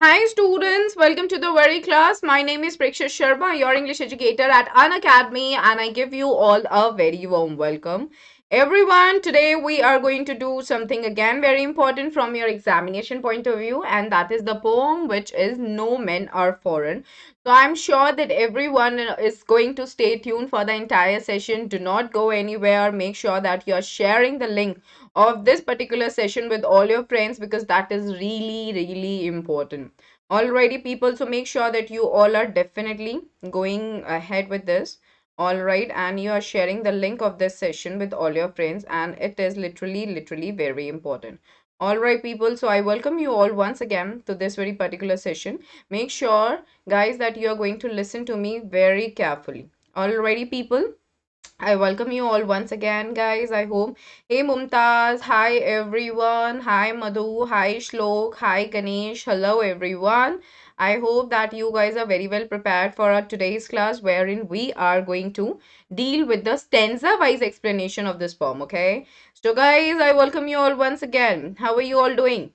Hi students, welcome to the very class. My name is Preksha Sharma, your English educator at Unacademy, and I give you all a very warm welcome. Everyone, today we are going to do something again very important from your examination point of view, and that is the poem which is No Men Are Foreign. So I'm sure that everyone is going to stay tuned for the entire session. Do not go anywhere. Make sure that you're sharing the link of this particular session with all your friends because that is really important. Alrighty, people, so make sure that you all are definitely going ahead with this. All right, and you are sharing the link of this session with all your friends, and it is literally very important. All right, people, so I welcome you all once again to this very particular session. Make sure, guys, that you are going to listen to me very carefully. Alrighty, people. I welcome you all once again, guys. I hope. Hey, Mumtaz. Hi, everyone. Hi, Madhu. Hi, Shlok. Hi, Ganesh. Hello, everyone. I hope that you guys are very well prepared for our today's class, wherein we are going to deal with the stanza-wise explanation of this poem. Okay. So, guys, I welcome you all once again. How are you all doing?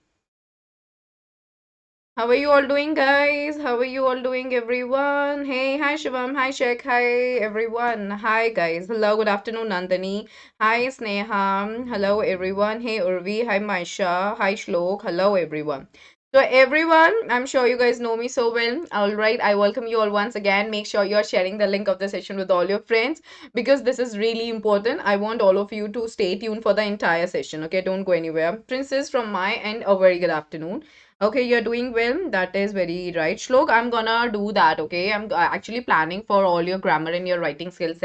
How are you all doing, guys? How are you all doing, everyone? Hey, hi, Shivam. Hi, Shek. Hi, everyone. Hi, guys. Hello, good afternoon, Nandini. Hi, Sneha. Hello, everyone. Hey, Urvi. Hi, Maisha. Hi, Shlok. Hello, everyone. So, everyone, I'm sure you guys know me so well. All right, I welcome you all once again. Make sure you're sharing the link of the session with all your friends because this is really important. I want all of you to stay tuned for the entire session. Okay, don't go anywhere. Princess, from my end, a very good afternoon. Okay, you're doing well. That is very right. Shlok, I'm gonna do that. Okay, I'm actually planning for all your grammar and your writing skills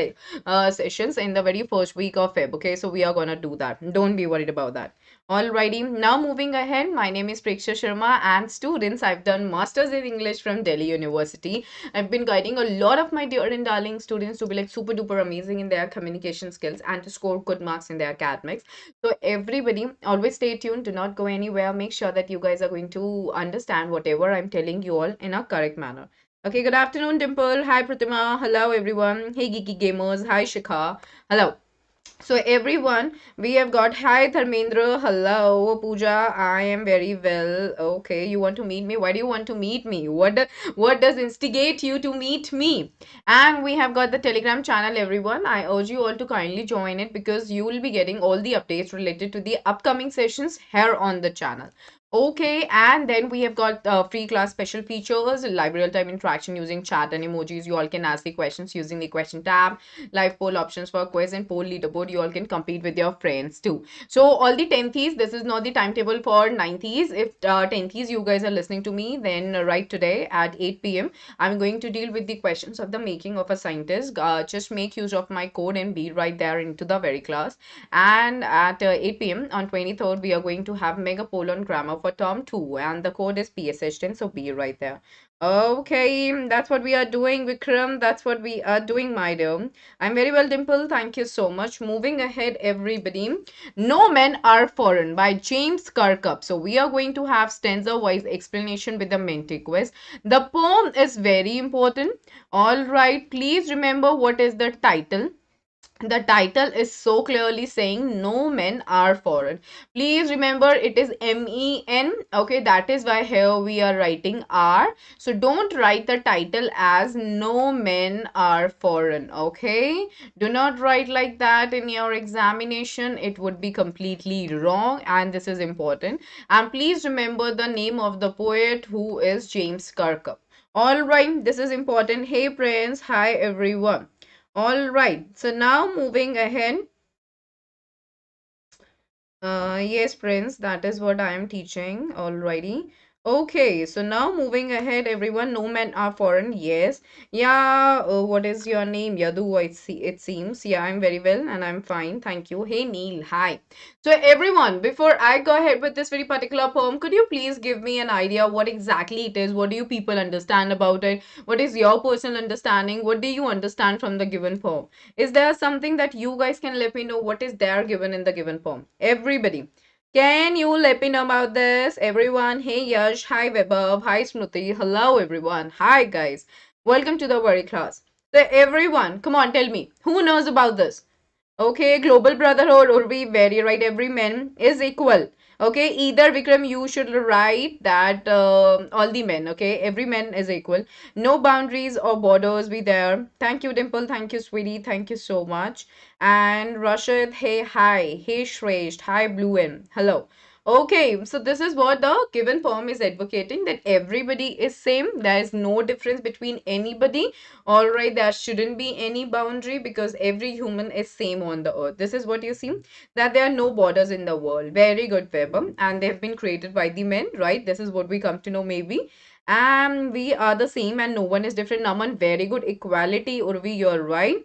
sessions in the very first week of Feb. Okay, so we are gonna do that. Don't be worried about that. Alrighty, now moving ahead. My name is Preksha Sharma, and students, I've done masters in English from Delhi University. I've been guiding a lot of my dear and darling students to be like super duper amazing in their communication skills and to score good marks in their academics. So everybody, always stay tuned. Do not go anywhere. Make sure that you guys are going to understand whatever I'm telling you all in a correct manner. Okay, good afternoon, Dimple. Hi, Pratima. Hello, everyone. Hey, Geeky Gamers. Hi, Shikha. Hello. So everyone, we have got hi Dharmendra, hello Pooja, I am very well. Okay, you want to meet me? Why do you want to meet me? What does instigate you to meet me? And we have got the Telegram channel, everyone. I urge you all to kindly join it because you will be getting all the updates related to the upcoming sessions here on the channel. Okay, and then we have got free class special features, live real-time interaction using chat and emojis. You all can ask the questions using the question tab, live poll options for quiz and poll leaderboard. You all can compete with your friends too. So all the 10thies, this is not the timetable for 90s. If 10thies you guys are listening to me, then right today at 8 p.m. I'm going to deal with the questions of the making of a scientist. Just make use of my code and be right there into the very class. And at 8 p.m. on 23rd, we are going to have mega poll on grammar for term 2 and the code is PSH10, so be right there. Okay, that's what we are doing, Vikram. That's what we are doing, my dear. I'm very well, Dimple. Thank you so much. Moving ahead, everybody. No Men Are Foreign by James Kirkup. So we are going to have stanza-wise explanation with the Menti Quiz. The poem is very important. All right, please remember what is the title. The title is so clearly saying no men are foreign. Please remember it is men. Okay, that is why here we are writing are. So don't write the title as no men are foreign. Okay, do not write like that in your examination. It would be completely wrong, and this is important. And please remember the name of the poet, who is James Kirkup. All right, this is important. Hey friends, hi everyone. All right, so now moving ahead. Yes, Prince, that is what I am teaching already. Okay, so now moving ahead, everyone, no men are foreign. Yes. Yeah, what is your name? Yadu, it seems. Yeah, I'm very well and I'm fine. Thank you. Hey, Neil. Hi. So, everyone, before I go ahead with this very particular poem, could you please give me an idea what exactly it is? What do you people understand about it? What is your personal understanding? What do you understand from the given poem? Is there something that you guys can let me know what is there given in the given poem? Everybody. Can you let me know about this? Everyone. Hey Yash. Hi Webab. Hi Smriti. Hello everyone. Hi guys. Welcome to the very class. So everyone, come on, tell me. Who knows about this? Okay, global brotherhood, or we very right, every man is equal. Okay, either Vikram, you should write that all the men, okay, every man is equal. No boundaries or borders be there. Thank you, Dimple. Thank you, sweetie. Thank you so much. And Rashid, hey, hi. Hey, Shresht. Hi, Blue M. Hello. Okay, so this is what the given poem is advocating, that everybody is same. There is no difference between anybody. All right, there shouldn't be any boundary because every human is same on the earth. This is what you see, that there are no borders in the world. Very good, Webber. And they've been created by the men, right? This is what we come to know maybe. And we are the same and no one is different. Naman, very good. Equality, Urvi, you're right.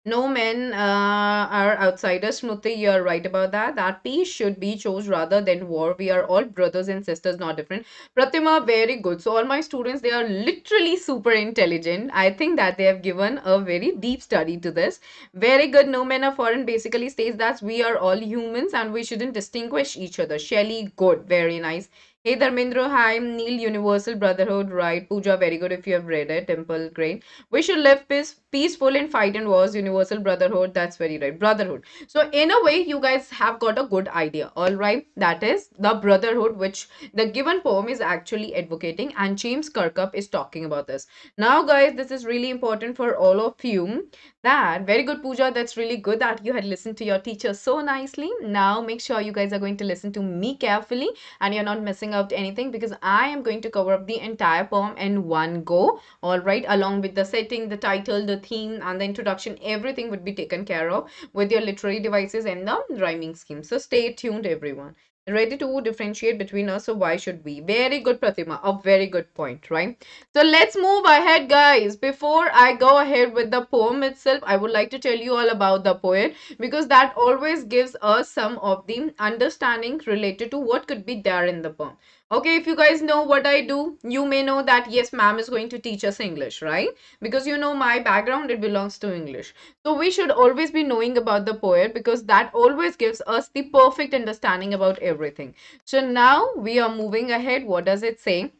No men are outsiders. Smruti, you're right about that. That peace should be chose rather than war. We are all brothers and sisters, not different. Pratima, very good. So all my students, they are literally super intelligent. I think that they have given a very deep study to this. Very good. No men are foreign basically states that we are all humans and we shouldn't distinguish each other. Shelly, good. Very nice. Hey Dharmendra, hi. Neil, Universal Brotherhood, right. Pooja, very good if you have read it. Temple, great. We should live peaceful in fight and wars, universal brotherhood. That's very right. Brotherhood. So, in a way, you guys have got a good idea. All right. That is the brotherhood, which the given poem is actually advocating. And James Kirkup is talking about this. Now, guys, this is really important for all of you. That very good, Pooja. That's really good that you had listened to your teacher so nicely. Now, make sure you guys are going to listen to me carefully and you're not missing out anything because I am going to cover up the entire poem in one go. All right, along with the setting, the title, the theme, and the introduction, everything would be taken care of with your literary devices and the rhyming scheme. So stay tuned, everyone. Ready to differentiate between us, so why should we? Very good, Pratima. A very good point, right? So let's move ahead, guys. Before I go ahead with the poem itself, I would like to tell you all about the poet because that always gives us some of the understanding related to what could be there in the poem. Okay, if you guys know what I do, you may know that yes, ma'am is going to teach us English, right? Because you know my background, it belongs to English. So we should always be knowing about the poet because that always gives us the perfect understanding about everything. So now we are moving ahead. What does it say?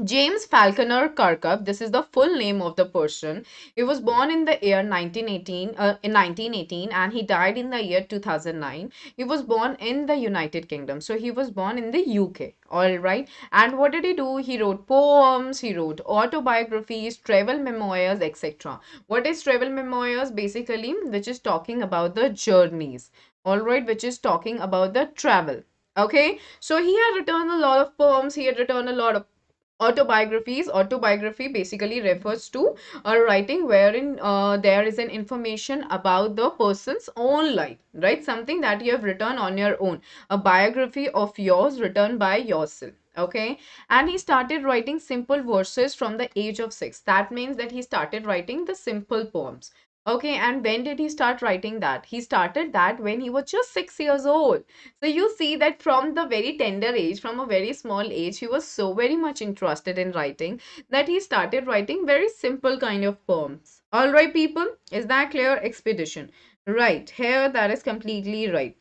James Falconer Kirkup, this is the full name of the person. He was born in the year 1918, and he died in the year 2009. He was born in the United Kingdom. So he was born in the UK. All right. And what did he do? He wrote poems, he wrote autobiographies, travel memoirs, etc. What is travel memoirs? Basically, which is talking about the journeys. All right, which is talking about the travel. Okay, so he had written a lot of poems, he had written a lot of autobiographies. Autobiography basically refers to a writing wherein there is an information about the person's own life, right? Something that you have written on your own, a biography of yours written by yourself. Okay, and he started writing simple verses from the age of 6. That means that he started writing the simple poems. Okay, and when did he start writing that? He started that when he was just 6 years old. So you see that from the very tender age, from a very small age, he was so very much interested in writing that he started writing very simple kind of poems. All right, people, is that clear? Expedition. Right, here that is completely right.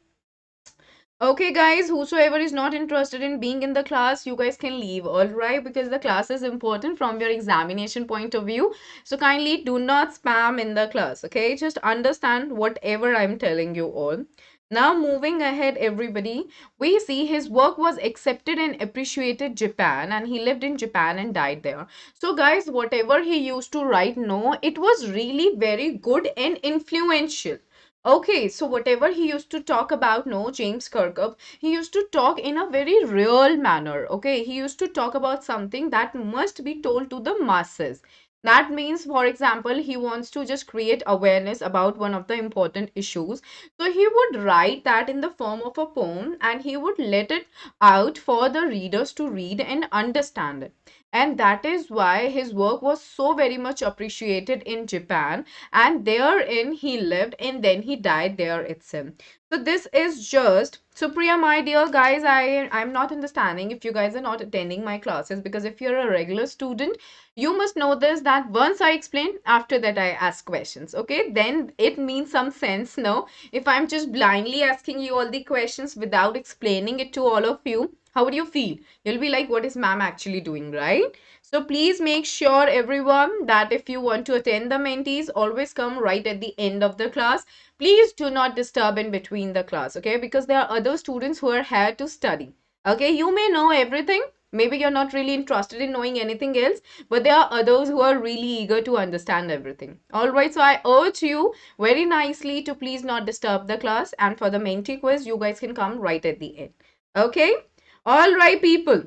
Okay, guys, whosoever is not interested in being in the class, you guys can leave, all right? Because the class is important from your examination point of view. So kindly do not spam in the class, okay? Just understand whatever I'm telling you all. Now, moving ahead, everybody, we see his work was accepted and appreciated Japan, and he lived in Japan and died there. So, guys, whatever he used to write, no, it was really very good and influential. Okay, so whatever he used to talk about, no, James Kirkup, he used to talk in a very real manner. Okay, he used to talk about something that must be told to the masses. That means, for example, he wants to just create awareness about one of the important issues. So he would write that in the form of a poem and he would let it out for the readers to read and understand it. And that is why his work was so very much appreciated in Japan, and therein he lived and then he died there itself. So this is just Supriya, my dear guys, I'm not understanding if you guys are not attending my classes, because if you're a regular student, you must know this, that once I explain, after that I ask questions. Okay, then it means some sense. No, if I'm just blindly asking you all the questions without explaining it to all of you, How would you feel? You'll be like, what is ma'am actually doing, right? So please make sure everyone that if you want to attend the mentees, always come right at the end of the class. Please do not disturb in between the class, okay? Because there are other students who are here to study. Okay, you may know everything. Maybe you're not really interested in knowing anything else, but there are others who are really eager to understand everything. All right, so I urge you very nicely to please not disturb the class. And for the Menti quiz, you guys can come right at the end. Okay? All right, people.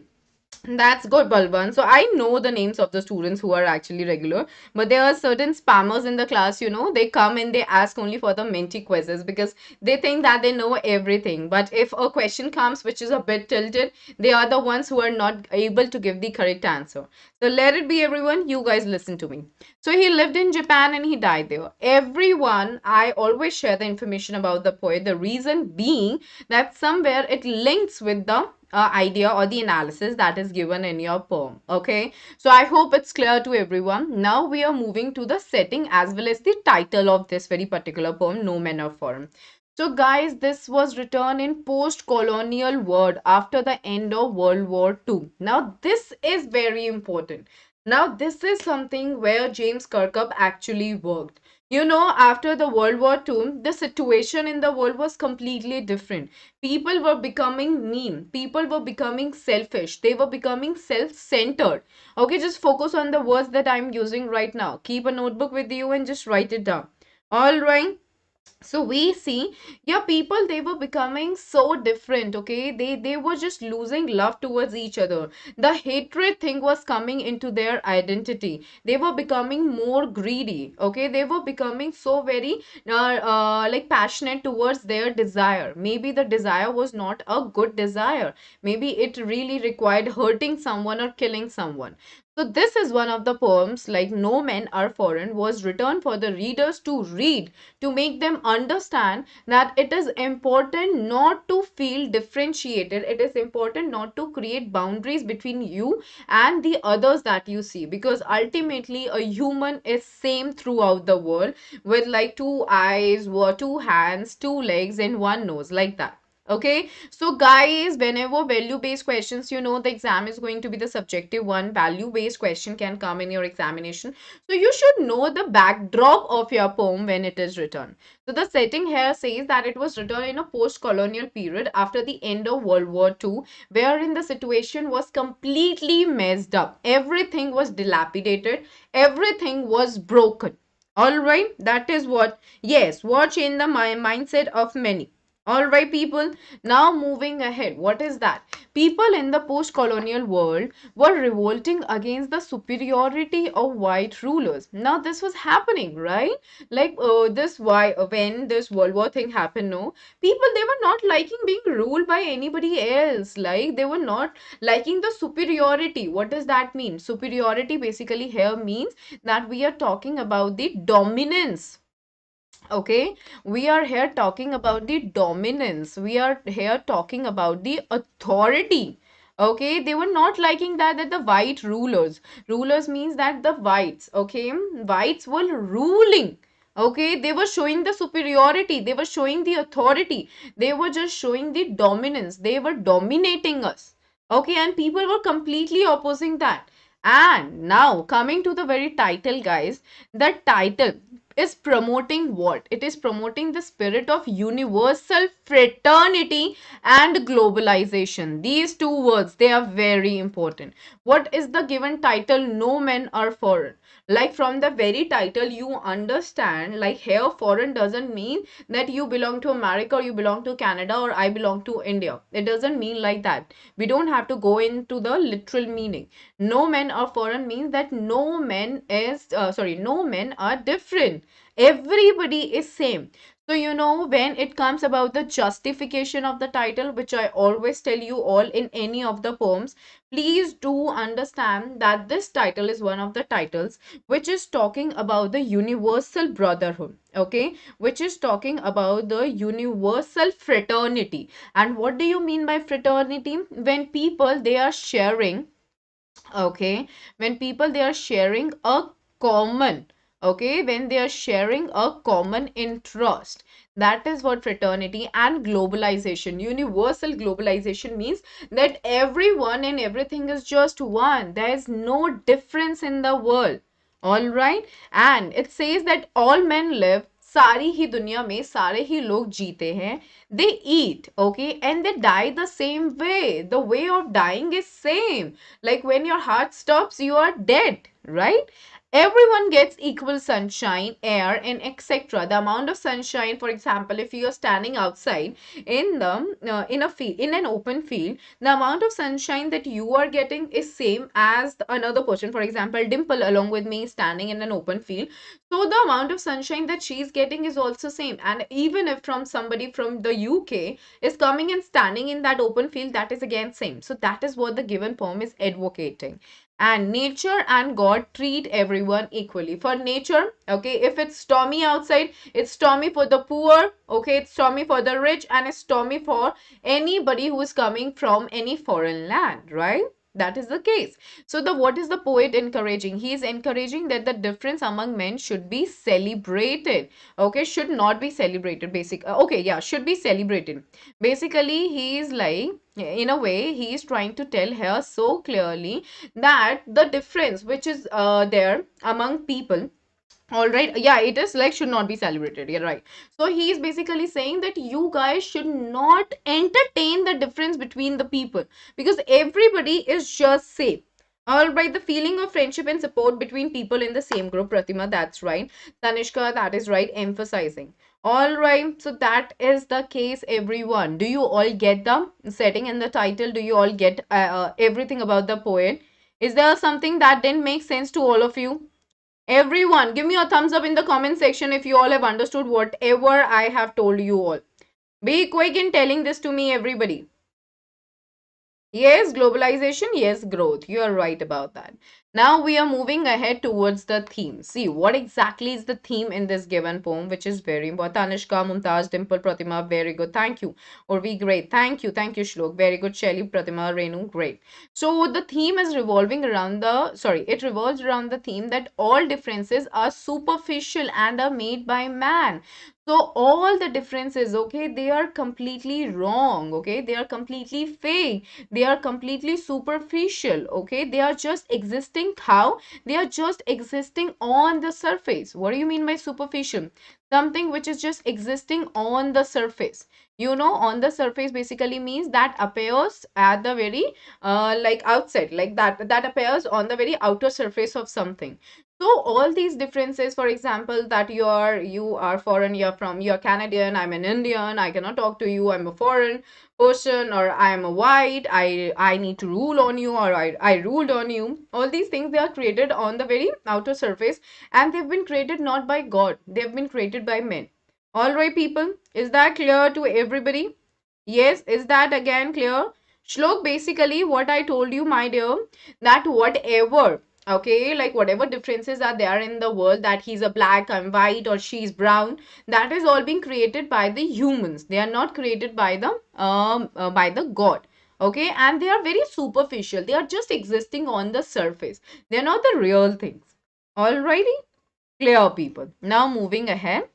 That's good, Balban. So I know the names of the students who are actually regular, but there are certain spammers in the class, they come and they ask only for the Menti quizzes because they think that they know everything. But if a question comes which is a bit tilted, they are the ones who are not able to give the correct answer. So let it be, everyone. You guys listen to me. So he lived in Japan and he died there. Everyone, I always share the information about the poet. The reason being that somewhere it links with the idea or the analysis that is given in your poem. Okay, so I hope it's clear to everyone. Now we are moving to the setting as well as the title of this very particular poem, No Manner Forum. So guys, this was written in post-colonial world after the end of World War II. Now this is very important. Now this is something where James Kirkup actually worked. After the World War II, the situation in the world was completely different. People were becoming mean. People were becoming selfish. They were becoming self-centered. Okay, just focus on the words that I'm using right now. Keep a notebook with you and just write it down. All right. So we see, yeah, people, they were becoming so different. Okay, they were just losing love towards each other. The hatred thing was coming into their identity. They were becoming more greedy. Okay, they were becoming so very like passionate towards their desire. Maybe the desire was not a good desire. Maybe it really required hurting someone or killing someone. So this is one of the poems, like No Men Are Foreign, was written for the readers to read, to make them understand that it is important not to feel differentiated. It is important not to create boundaries between you and the others that you see, because ultimately a human is same throughout the world, with like two eyes, two hands, two legs and one nose, like that. Okay, so guys, whenever value based questions, the exam is going to be the subjective one. Value based question can come in your examination, so you should know the backdrop of your poem when it is written. So the setting here says that it was written in a post-colonial period after the end of World War II, wherein the situation was completely messed up. Everything was dilapidated. Everything was broken. All right, that is what, yes, what changed the mindset of many. All right, people. Now moving ahead, what is that? People in the post-colonial world were revolting against the superiority of white rulers. Now this was happening, right? Like this why when this World War thing happened, no, people, they were not liking being ruled by anybody else. Like they were not liking the superiority. What does that mean? Superiority basically here means that we are talking about the dominance. Okay, we are here talking about the dominance. We are here talking about the authority. Okay, they were not liking that the white rulers means that the whites, okay, whites were ruling. Okay, they were showing the superiority, they were showing the authority, they were just showing the dominance, they were dominating us. Okay, and people were completely opposing that. And now coming to the very title, guys, the title is promoting what? It is promoting the spirit of universal fraternity and globalization. These two words, they are very important. What is the given title? No men are foreign. Like from the very title, you understand, like here, foreign doesn't mean that you belong to America or you belong to Canada or I belong to India. It doesn't mean like that. We don't have to go into the literal meaning. No men are foreign means that no men are different. Everybody is same. So when it comes about the justification of the title, which I always tell you all in any of the poems, please do understand that this title is one of the titles which is talking about the universal brotherhood. Okay, which is talking about the universal fraternity. And what do you mean by fraternity? When people, they are sharing, okay, when people, they are sharing a common, okay, when they are sharing a common interest. That is what fraternity and globalization, universal globalization, means that everyone and everything is just one. There is no difference in the world. All right. And it says that all men live, सारी ही दुनिया में सारे ही लोग जीते हैं. They eat, okay, and they die the same way. The way of dying is same. Like when your heart stops, you are dead, right? Everyone gets equal sunshine, air, and etc. The amount of sunshine, for example, if you are standing outside in a field, in an open field, the amount of sunshine that you are getting is same as another person. For example, Dimple along with me standing in an open field, so the amount of sunshine that she is getting is also same. And even if from somebody from the UK is coming and standing in that open field, that is again same. So that is what the given poem is advocating. And nature and God treat everyone equally. For nature, okay, if it's stormy outside, it's stormy for the poor, okay, it's stormy for the rich, and it's stormy for anybody who is coming from any foreign land, right? That is the case. So the what is the poet encouraging? He is encouraging that the difference among men should be celebrated. Okay, should not be celebrated. Okay, yeah, should be celebrated. Basically, he is like, in a way, he is trying to tell here so clearly that the difference which is there among people, all right, yeah, it is like should not be celebrated. You're right. So he is basically saying that you guys should not entertain the difference between the people, because everybody is just same. All right, the feeling of friendship and support between people in the same group. Pratima, that's right. Tanishka, that is right, emphasizing. All right, so that is the case, everyone. Do you all get the setting and the title? Do you all get everything about the poet? Is there something that didn't make sense to all of you? Everyone, give me a thumbs up in the comment section if you all have understood whatever I have told you all. Be quick in telling this to me, everybody. Yes, globalization, yes, growth. You are right about that. Now we are moving ahead towards the theme. See, what exactly is the theme in this given poem, which is very important. Tanishka, Mumtaz, Dimple, Pratima, very good. Thank you. Urvi, great. Thank you. Thank you, Shlok. Very good. Shelly, Pratima, Renu, great. So the theme is revolving around it revolves around the theme that all differences are superficial and are made by man. So all the differences, okay, they are completely wrong, okay, they are completely fake, they are completely superficial, okay, they are just existing. How? They are just existing on the surface. What do you mean by superficial? Something which is just existing on the surface. You know, on the surface basically means that appears at the very like outside, like that appears on the very outer surface of something. So all these differences, for example, that you are foreign, you're Canadian, I'm an Indian, I cannot talk to you, I'm a foreign person, or I'm a white, I need to rule on you, or I ruled on you. All these things, they are created on the very outer surface, and they've been created not by God, they've been created by men. All right, people, is that clear to everybody? Yes, is that again clear? Shlok, basically what I told you, my dear, that whatever, okay, like whatever differences are there in the world, that he's a black, I'm white, or she's brown, that is all being created by the humans. They are not created by the God. Okay, and they are very superficial. They are just existing on the surface. They are not the real things. Alrighty, clear, people. Now moving ahead.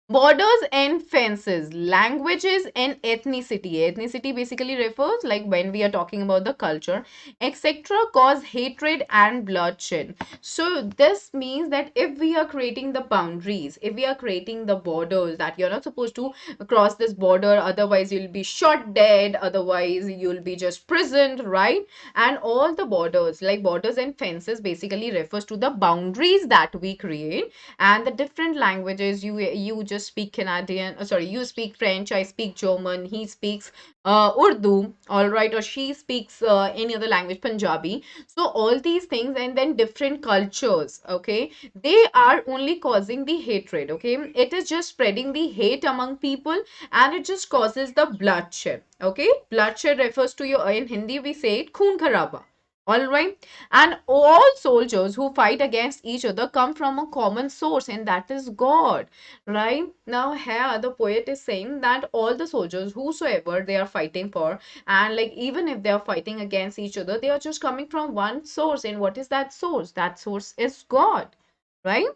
Borders and fences, languages and ethnicity. Ethnicity basically refers, like when we are talking about the culture, etc., cause hatred and bloodshed. So this means that if we are creating the boundaries, if we are creating the borders, that you're not supposed to cross this border, otherwise you'll be shot dead, otherwise you'll be just prisoned, right? And all the borders, like borders and fences, basically refers to the boundaries that we create. And the different languages, you just speak Canadian, sorry, you speak French, I speak German, he speaks Urdu, all right, or she speaks any other language, Punjabi. So all these things, and then different cultures, okay, they are only causing the hatred, okay, it is just spreading the hate among people, and it just causes the bloodshed. Okay, bloodshed refers to your, in Hindi we say it, khoon kharaba. All right. And all soldiers who fight against each other come from a common source, and that is God. Right? Now, here the poet is saying that all the soldiers, whosoever they are fighting for, and like even if they are fighting against each other, they are just coming from one source. And what is that source? That source is God. Right?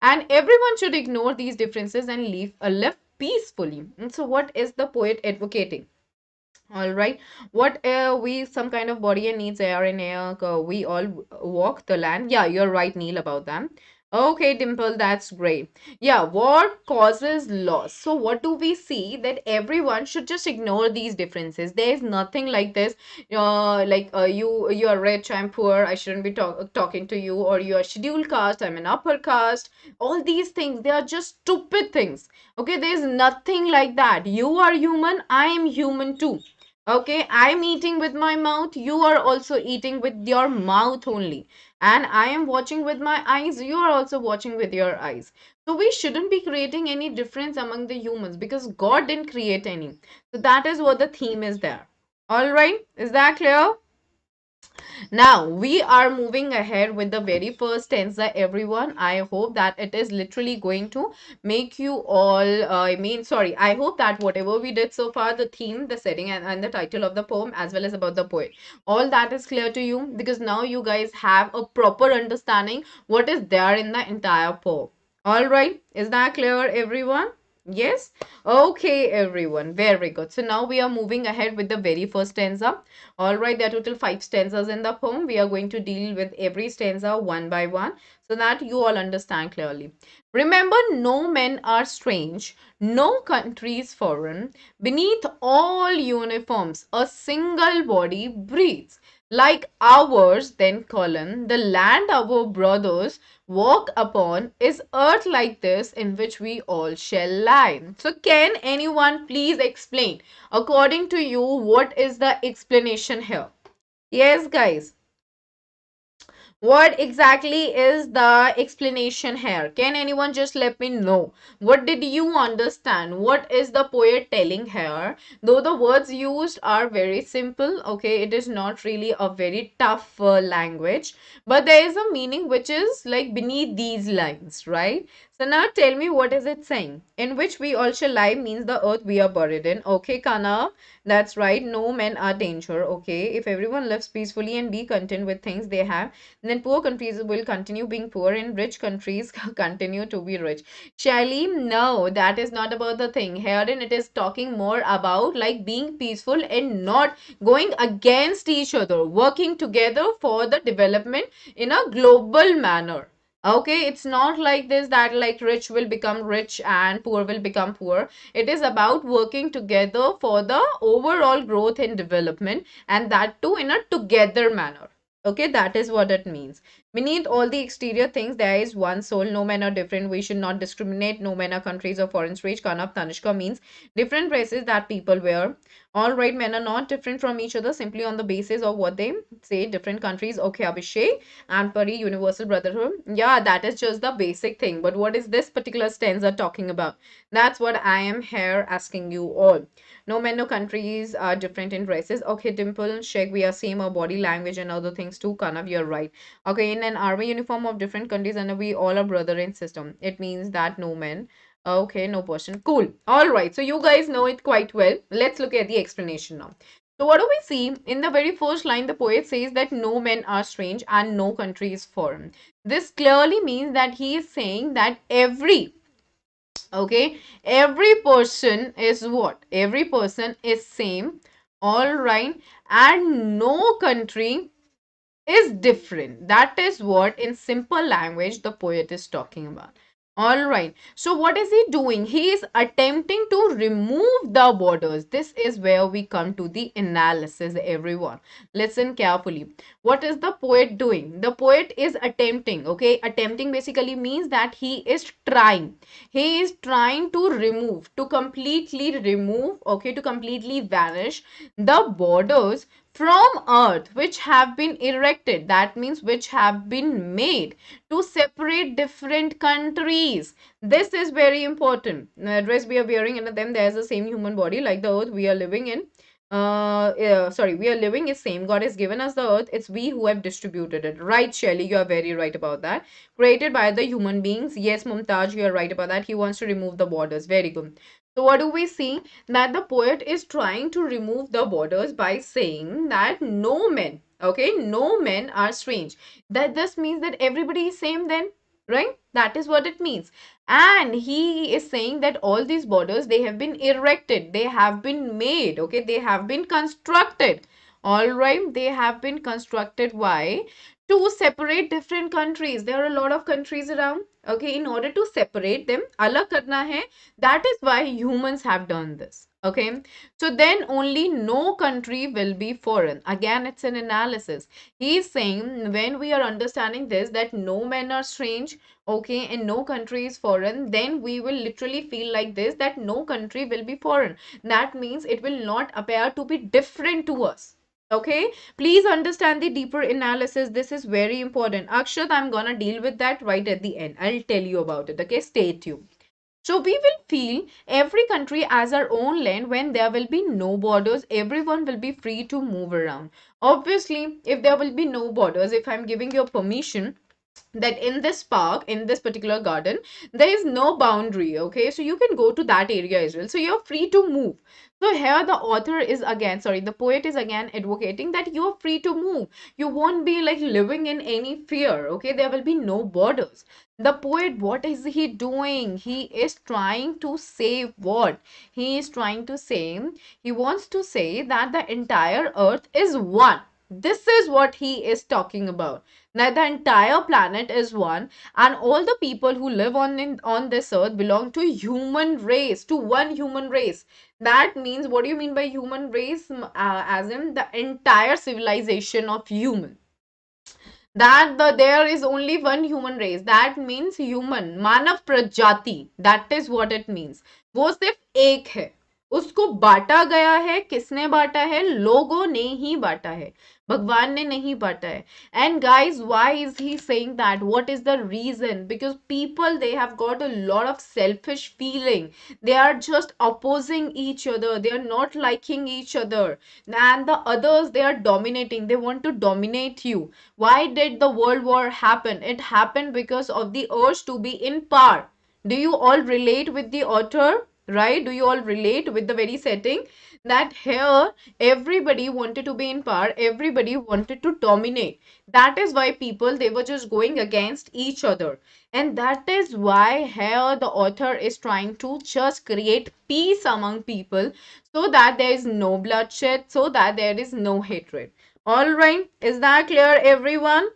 and everyone should ignore these differences and live peacefully. And so what is the poet advocating? All right. What we some kind of body and needs air and air. We all walk the land. Yeah, you're right, Neil, about that. Okay, Dimple, that's great. Yeah, what causes loss? So what do we see that everyone should just ignore these differences? There is nothing like this. You are rich, I'm poor. I shouldn't be talking to you. Or you are scheduled caste, I'm an upper caste. All these things, they are just stupid things. Okay, there is nothing like that. You are human. I am human too. Okay, I'm eating with my mouth. You are also eating with your mouth only. And I am watching with my eyes. You are also watching with your eyes. So we shouldn't be creating any difference among the humans because God didn't create any. So that is what the theme is there. All right, is that clear? Now we are moving ahead with the very first stanza, everyone. I hope that it is literally going to make you all, I hope that whatever we did so far, the theme, the setting, and the title of the poem, as well as about the poet, all that is clear to you because now you guys have a proper understanding what is there in the entire poem. All right, is that clear, everyone? Yes? Okay, everyone. Very good. So now we are moving ahead with the very first stanza. All right, there are total 5 stanzas in the poem. We are going to deal with every stanza one by one so that you all understand clearly. Remember, no men are strange, no countries foreign. Beneath all uniforms, a single body breathes. Like ours, then colon, the land our brothers walk upon is earth like this in which we all shall lie. So, can anyone please explain, according to you, what is the explanation here? Yes, guys. What exactly is the explanation here? Can anyone just let me know? What did you understand? What is the poet telling here? Though the words used are very simple, okay, it is not really a very tough language, but there is a meaning which is like beneath these lines, right? So now tell me, what is it saying? In which we all shall lie means the earth we are buried in. Okay, Kana, that's right. No men are danger. Okay, if everyone lives peacefully and be content with things they have, then poor countries will continue being poor and rich countries continue to be rich. Shelly, no, that is not about the thing. Herein it is talking more about like being peaceful and not going against each other, working together for the development in a global manner. Okay, it's not like this that like rich will become rich and poor will become poor. It is about working together for the overall growth and development, and that too in a together manner. Okay, that is what it means. Beneath all the exterior things, there is one soul. No men are different. We should not discriminate. No men are countries or foreign strange. Kanab Tanishka means different dresses that people wear. All right, men are not different from each other simply on the basis of what they say. Different countries. Okay, Abhishek and Pari, universal brotherhood. Yeah, that is just the basic thing. But what is this particular stanza talking about? That's what I am here asking you all. No men, no countries are different in races. Okay, Dimple, Sheikh, we are same, our body language and other things too. Kanav, you're right. Okay, in an army uniform of different countries, and we all are brother in system. It means that no men. Okay, no person. Cool. All right. So you guys know it quite well. Let's look at the explanation now. So what do we see? In the very first line, the poet says that no men are strange and no country is foreign. This clearly means that he is saying that every person is what? Every person is same. All right. And no country is different. That is what, in simple language, the poet is talking about. All right. So, what is he doing? He is attempting to remove the borders. This is where we come to the analysis, everyone. Listen carefully. What is the poet doing? The poet is attempting. Okay. Attempting basically means that he is trying. He is trying to remove, to completely remove, okay, to completely vanish the borders from earth which have been erected, that means which have been made to separate different countries. This is very important. The dress we are wearing and them, there's the same human body like the earth we are living in. We are living is same. God has given us the earth. It's we who have distributed it. Right, Shelly, you are very right about that. Created by the human beings. Yes, Mumtaj, you are right about that. He wants to remove the borders. Very good. So what do we see? That the poet is trying to remove the borders by saying that no men, okay, no men are strange. That this means that everybody is same then, right? That is what it means. And he is saying that all these borders, they have been erected, they have been made, okay, they have been constructed. All right, they have been constructed. Why? To separate different countries. There are a lot of countries around, okay, in order to separate them, alag karna hai. That is why humans have done this, okay. So then only no country will be foreign. Again, it's an analysis. He is saying when we are understanding this, that no men are strange, okay, and no country is foreign, then we will literally feel like this, that no country will be foreign. That means it will not appear to be different to us. Okay, please understand the deeper analysis. This is very important. Akshat, I'm gonna deal with that right at the end. I'll tell you about it. Okay, stay tuned. So we will feel every country as our own land when there will be no borders. Everyone will be free to move around. Obviously, if there will be no borders, if I'm giving you permission that in this park, in this particular garden, there is no boundary, okay, so you can go to that area as well, so you're free to move. So here the author is again, sorry, the poet is again advocating that you're free to move. You won't be like living in any fear, okay, there will be no borders. The poet, what is he doing? He is trying to say what? He is trying to say, he wants to say that the entire earth is one. This is what he is talking about. Now the entire planet is one, and all the people who live on this earth belong to human race, to one human race. That means, what do you mean by human race? As in the entire civilization of human. That there is only one human race. That means human, मानव प्रजाति. That is what it means. वो सिर्फ एक है. उसको बांटा गया है. किसने बांटा है? लोगों ने ही बांटा है. भगवान ने नहीं बांटा है. And guys, why is he saying that? What is the reason? Because people, they have got a lot of selfish feeling. They are just opposing each other. They are not liking each other. And the others, they are dominating. They want to dominate you. Why did the World War happen? It happened because of the urge to be in power. Do you all relate with the author? Right? Do you all relate with the very setting? That here everybody wanted to be in power, everybody wanted to dominate. That is why people, they were just going against each other. And that is why here the author is trying to just create peace among people, so that there is no bloodshed, so that there is no hatred. All right, is that clear, everyone?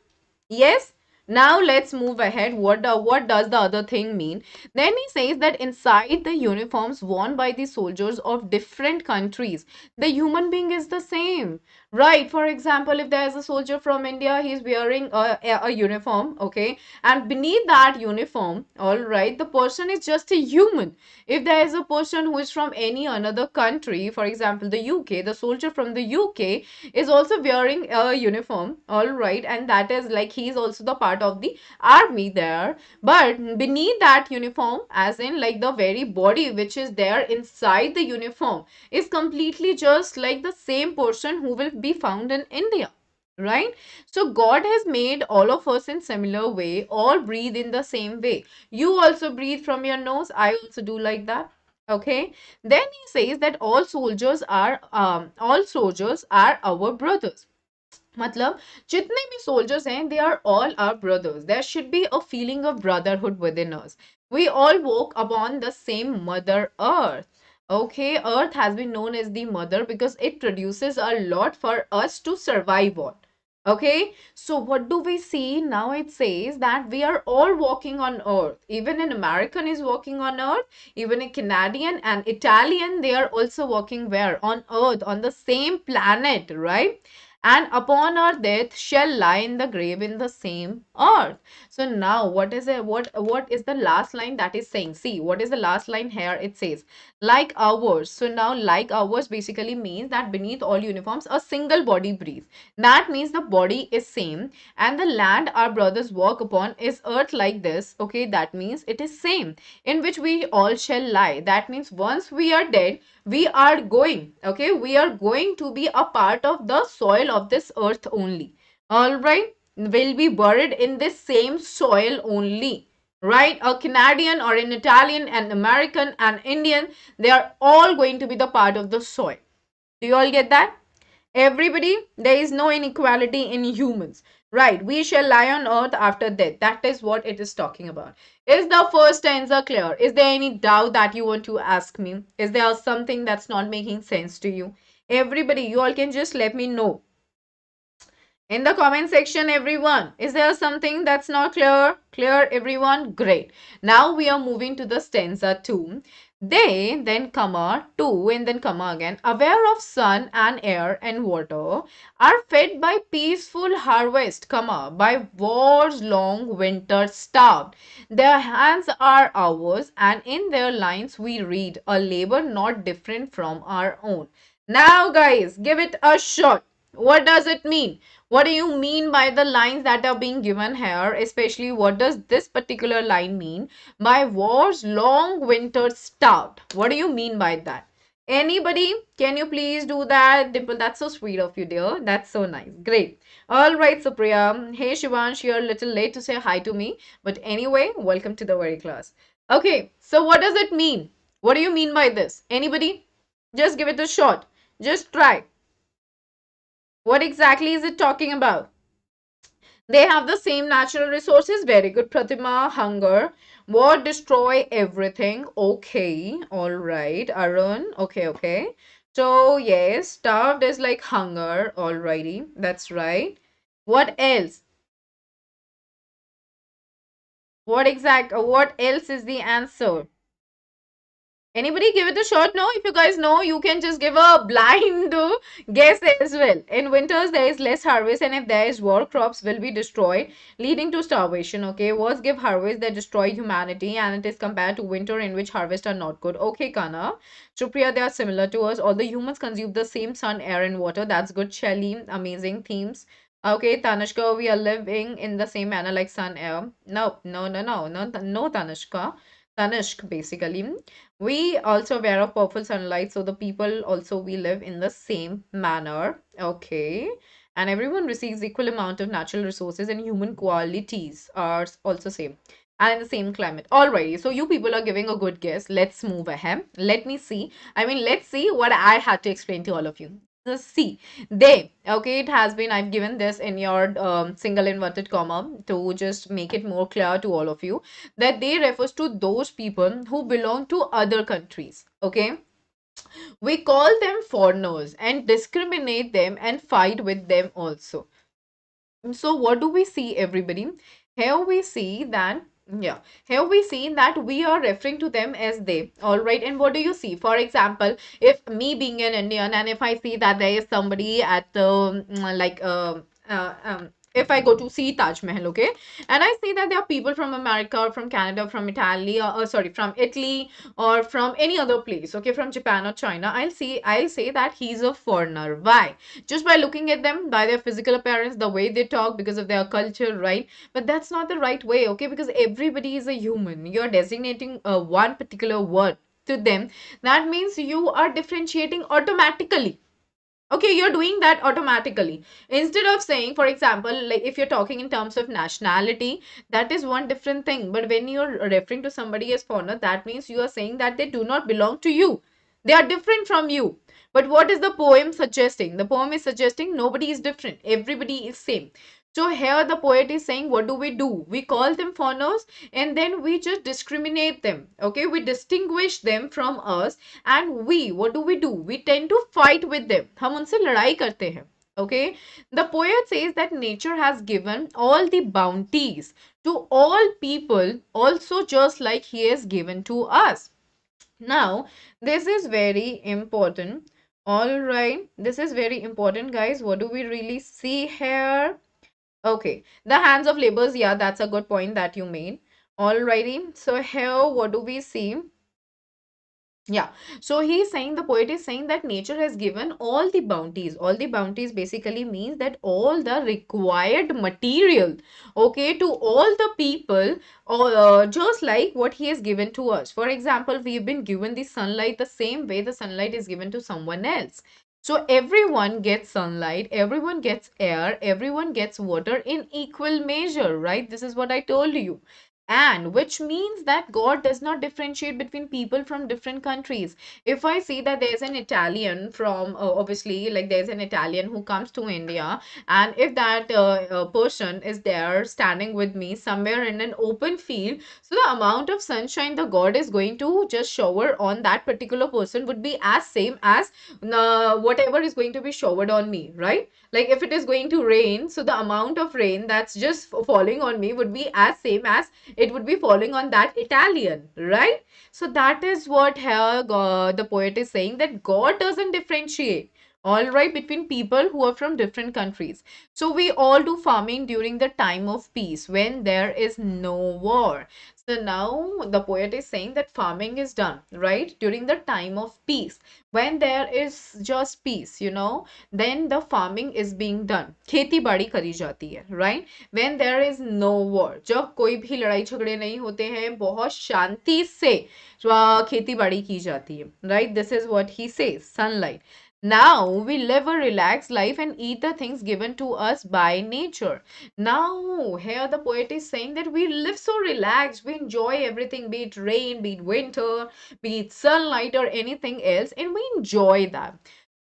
Yes. Now let's move ahead. What does the other thing mean? Then he says that inside the uniforms worn by the soldiers of different countries, the human being is the same. Right. For example, if there is a soldier from India, he's wearing a uniform, okay? And beneath that uniform, all right, the person is just a human. If there is a person who is from any another country, for example, the UK, the soldier from the UK is also wearing a uniform, all right, and that is like he's also the part of the army there. But beneath that uniform, as in like the very body which is there inside the uniform, is completely just like the same person who will be found in India. Right? So God has made all of us in similar way, all breathe in the same way. You also breathe from your nose, I also do like that. Okay, then he says that all soldiers are our brothers. मतलब जितने भी soldiers हैं, they are all our brothers. There should be a feeling of brotherhood within us. We all walk upon the same mother earth. Okay, earth has been known as the mother because it produces a lot for us to survive on. Okay, so what do we see now? It says that we are all walking on earth. Even an American is walking on earth, even a Canadian and Italian, they are also walking where? On earth, on the same planet, right? And upon our death shall lie in the grave in the same earth. So now what is the last line that is saying? See, what is the last line here? It says like ours. So now like ours basically means that beneath all uniforms a single body breathes. That means the body is same, and the land our brothers walk upon is earth like this. Okay, that means it is same, in which we all shall lie. That means once we are dead, we are going, okay, we are going to be a part of the soil of this earth only. All right, will be buried in this same soil only. Right, a Canadian or an Italian, an American, an Indian, they are all going to be the part of the soil. Do you all get that? Everybody, there is no inequality in humans. Right, we shall lie on earth after death. That is what it is talking about. Is the first stanza clear? Is there any doubt that you want to ask me? Is there something that's not making sense to you? Everybody, you all can just let me know in the comment section, everyone. Is there something that's not clear? Clear, everyone? Great. Now we are moving to the stanza 2. They, then comma, two, and then comma again, aware of sun and air and water, are fed by peaceful harvest, comma, by war's long winter starved. Their hands are ours, and in their lines we read a labor not different from our own. Now, guys, give it a shot. What does it mean? What do you mean by the lines that are being given here? Especially, what does this particular line mean? By war's long winter start. What do you mean by that? Anybody? Can you please do that? Dimple, that's so sweet of you, dear. That's so nice. Great. All right, Supriya. Hey, Shivansh, you're a little late to say hi to me. But anyway, welcome to the very class. Okay, so what does it mean? What do you mean by this? Anybody? Just give it a shot. Just try. What exactly is it talking about? They have the same natural resources. Very good, Pratima. Hunger. War destroy everything. Okay. All right. Arun. Okay, okay. So, yes, starved is like hunger. Alrighty. That's right. What else? What else is the answer? Anybody give it a shot? No, if you guys know, you can just give a blind guess as well. In winters, there is less harvest, and if there is war, crops will be destroyed, leading to starvation. Okay, wars give harvest that destroy humanity, and it is compared to winter in which harvest are not good. Okay, Kana. Supriya, they are similar to us. All the humans consume the same sun, air, and water. That's good, Shelly. Amazing themes. Okay, Tanishka, we are living in the same manner like sun, air. No, no, no, no, no, no, Tanishka. Tanishk, basically. We also aware of powerful sunlight, so the people also we live in the same manner. Okay. And everyone receives equal amount of natural resources and human qualities are also same. And in the same climate. Alrighty, so you people are giving a good guess. Let's move ahead. Let me see. Let's see what I had to explain to all of you. The C. They. Okay, it has been, I've given this in your single inverted comma to just make it more clear to all of you that they refers to those people who belong to other countries. Okay, we call them foreigners and discriminate them and fight with them also. So what do we see, everybody? Here we see that, yeah, here we see that we are referring to them as they. All right, and what do you see? For example, if me being an Indian and if I see that there is somebody at the if I go to see Taj Mahal, okay, and I see that there are people from America or from Canada, from Italy, or sorry, from Italy or from any other place, okay, from Japan or China, I'll say that he's a foreigner. Why? Just by looking at them, by their physical appearance, the way they talk, because of their culture, right? But that's not the right way, okay? Because everybody is a human. You're designating one particular word to them. That means you are differentiating automatically. Okay, you're doing that automatically. Instead of saying, for example, like if you're talking in terms of nationality, that is one different thing. But when you're referring to somebody as foreigner, that means you are saying that they do not belong to you. They are different from you. But what is the poem suggesting? The poem is suggesting nobody is different. Everybody is same. So here the poet is saying, what do? We call them foreigners and then we just discriminate them. Okay, we distinguish them from us and we, what do? We tend to fight with them. हम उनसे लड़ाई करते हैं. Okay, the poet says that nature has given all the bounties to all people, also just like he has given to us. Now, this is very important. All right, this is very important, guys. What do we really see here? Okay, the hands of labors. Yeah, that's a good point that you made. Alrighty, so here, what do we see? Yeah, so he's saying, the poet is saying that nature has given all the bounties. All the bounties basically means that all the required material, okay, to all the people, just like what he has given to us. For example, we've been given the sunlight the same way the sunlight is given to someone else. So everyone gets sunlight, everyone gets air, everyone gets water in equal measure, right? This is what I told you. and which means that God does not differentiate between people from different countries. If I see that there's an Italian from, obviously, like there's an Italian who comes to India, and if that person is there standing with me somewhere in an open field, so the amount of sunshine the God is going to just shower on that particular person would be as same as whatever is going to be showered on me, right? Like if it is going to rain, so the amount of rain that's just falling on me would be as same as it would be falling on that Italian, right? So that is what here the poet is saying, that God doesn't differentiate, all right, between people who are from different countries. So we all do farming during the time of peace when there is no war. So now the poet is saying that farming is done, right, during the time of peace, when there is just peace, then the farming is being done. खेती बाड़ी करी जाती है, right? When there is no war, जब कोई भी लड़ाई झगड़े नहीं होते हैं, बहुत शांति से खेती बाड़ी की जाती है, right? This is what he says, sunlight. Now we live a relaxed life and eat the things given to us by nature. Now, here the poet is saying that we live so relaxed, we enjoy everything, be it rain, be it winter, be it sunlight, or anything else, and we enjoy that.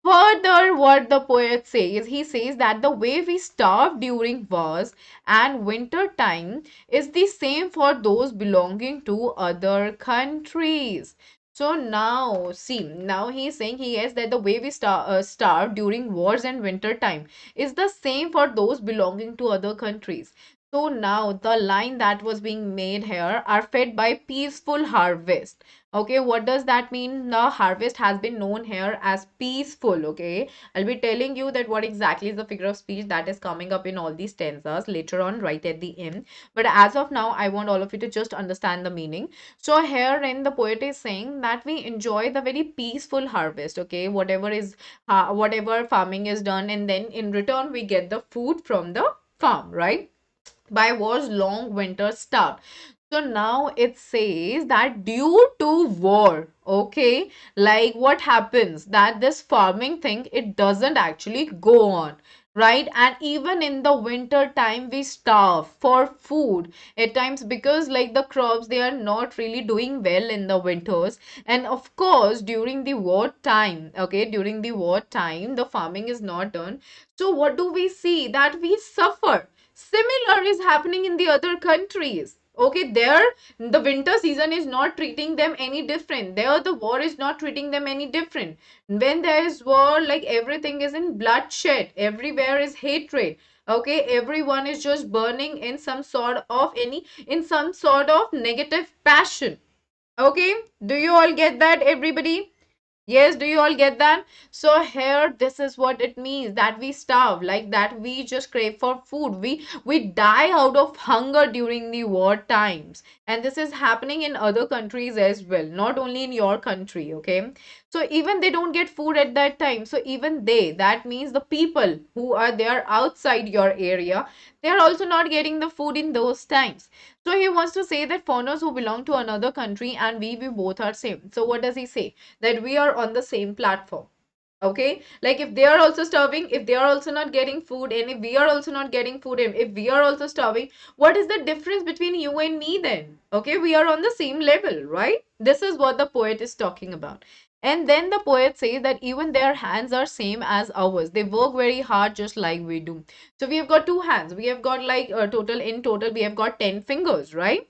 Further, what the poet says, he says that the way we starve during wars and winter time is the same for those belonging to other countries. So now, see, now he is saying he is that the way we starve during wars and winter time is the same for those belonging to other countries. So now the line that was being made here are fed by peaceful harvest. Okay, what does that mean? The harvest has been known here as peaceful. Okay, I'll be telling you that what exactly is the figure of speech that is coming up in all these stanzas later on, right at the end. But as of now, I want all of you to just understand the meaning. So herein the poet is saying that we enjoy the very peaceful harvest. Okay, whatever farming is done, and then in return we get the food from the farm, right? By war's long winter start. So now it says that due to war, okay, like what happens that this farming thing, it doesn't actually go on, right? And even in the winter time, we starve for food at times, because like the crops, they are not really doing well in the winters. And of course, during the war time, okay, during the war time, the farming is not done. So what do we see? That we suffer. Similar is happening in the other countries. Okay, there the winter season is not treating them any different. There the war is not treating them any different. When there is war, like everything is in bloodshed. Everywhere is hatred. Okay, everyone is just burning in some sort of negative passion. Okay, do you all get that, everybody? Yes, do you all get that? So here, this is what it means, that we starve, like that we just crave for food. We die out of hunger during the war times. And this is happening in other countries as well, not only in your country, okay? So even they don't get food at that time. So even that means the people who are there outside your area, they are also not getting the food in those times. So he wants to say that foreigners who belong to another country and we both are same. So what does he say? That we are on the same platform. Okay, like if they are also starving, if they are also not getting food, and if we are also not getting food, and if we are also starving, what is the difference between you and me then? Okay, we are on the same level, right? This is what the poet is talking about. And then the poet says that even their hands are same as ours. They work very hard just like we do. So we have got two hands. We have got like in total we have got 10 fingers, right?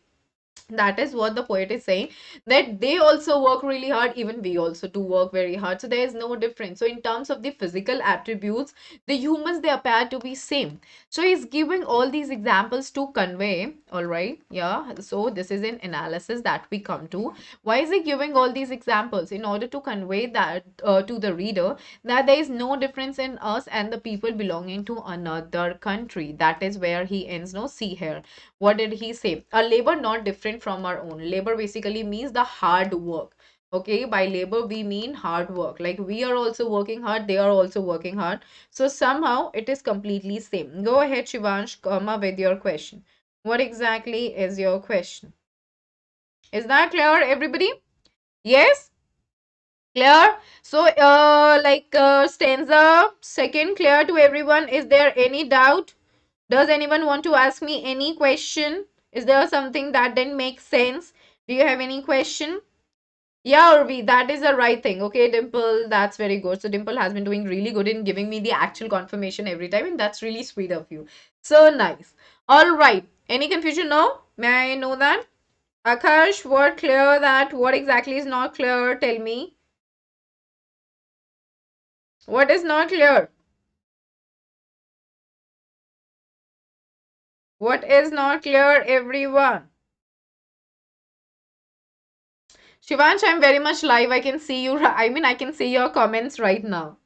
That is what the poet is saying, that they also work really hard, even we also do work very hard, so there is no difference. So in terms of the physical attributes, the humans, they appear to be same. So he's giving all these examples to convey, all right, yeah, so this is an analysis that we come to. Why is he giving all these examples? In order to convey that to the reader, that there is no difference in us and the people belonging to another country. That is where he ends. No, see here, what did he say? A labor not different from our own. Labor basically means the hard work. Okay, by labor we mean hard work. Like we are also working hard, they are also working hard. So somehow it is completely same. Go ahead, Shivansh, come up with your question. What exactly is your question? Is that clear, everybody? Yes? Clear? So, stanza second clear to everyone. Is there any doubt? Does anyone want to ask me any question? Is there something that didn't make sense? Do you have any question? Yeah, Urvi, that is the right thing. Okay, Dimple, that's very good. So Dimple has been doing really good in giving me the actual confirmation every time, and that's really sweet of you. So nice. All right. Any confusion? No? May I know that? Akash, what clear that? What exactly is not clear? Tell me. What is not clear? What is not clear, everyone? Shivansh, I'm very much live. I can see you. I mean, I can see your comments right now.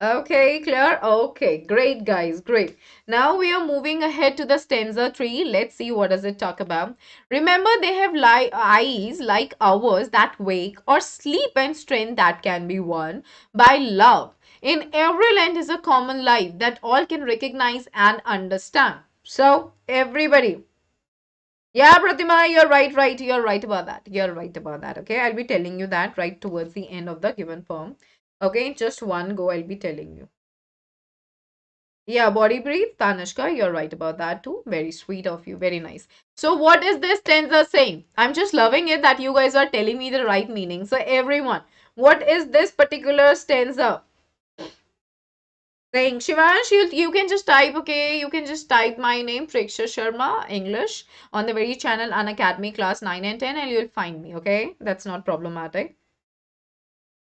Okay, clear? Okay, great, guys, great. Now we are moving ahead to the stanza 3. Let's see what does it talk about. Remember, they have eyes like ours that wake or sleep, and strength that can be won by love. In every land is a common life that all can recognize and understand. So, everybody, yeah, Pratima, you're right about that. You're right about that. Okay, I'll be telling you that right towards the end of the given poem. Okay, just one go, I'll be telling you. Yeah, body breathe. Tanishka, you're right about that too. Very sweet of you. Very nice. So, what is this stanza saying? I'm just loving it that you guys are telling me the right meaning. So, everyone, what is this particular stanza saying? Shivansh, you can just type, okay? You can just type my name, Preksha Sharma, English, on the very channel Unacademy Class 9 and 10, and you'll find me, okay? That's not problematic.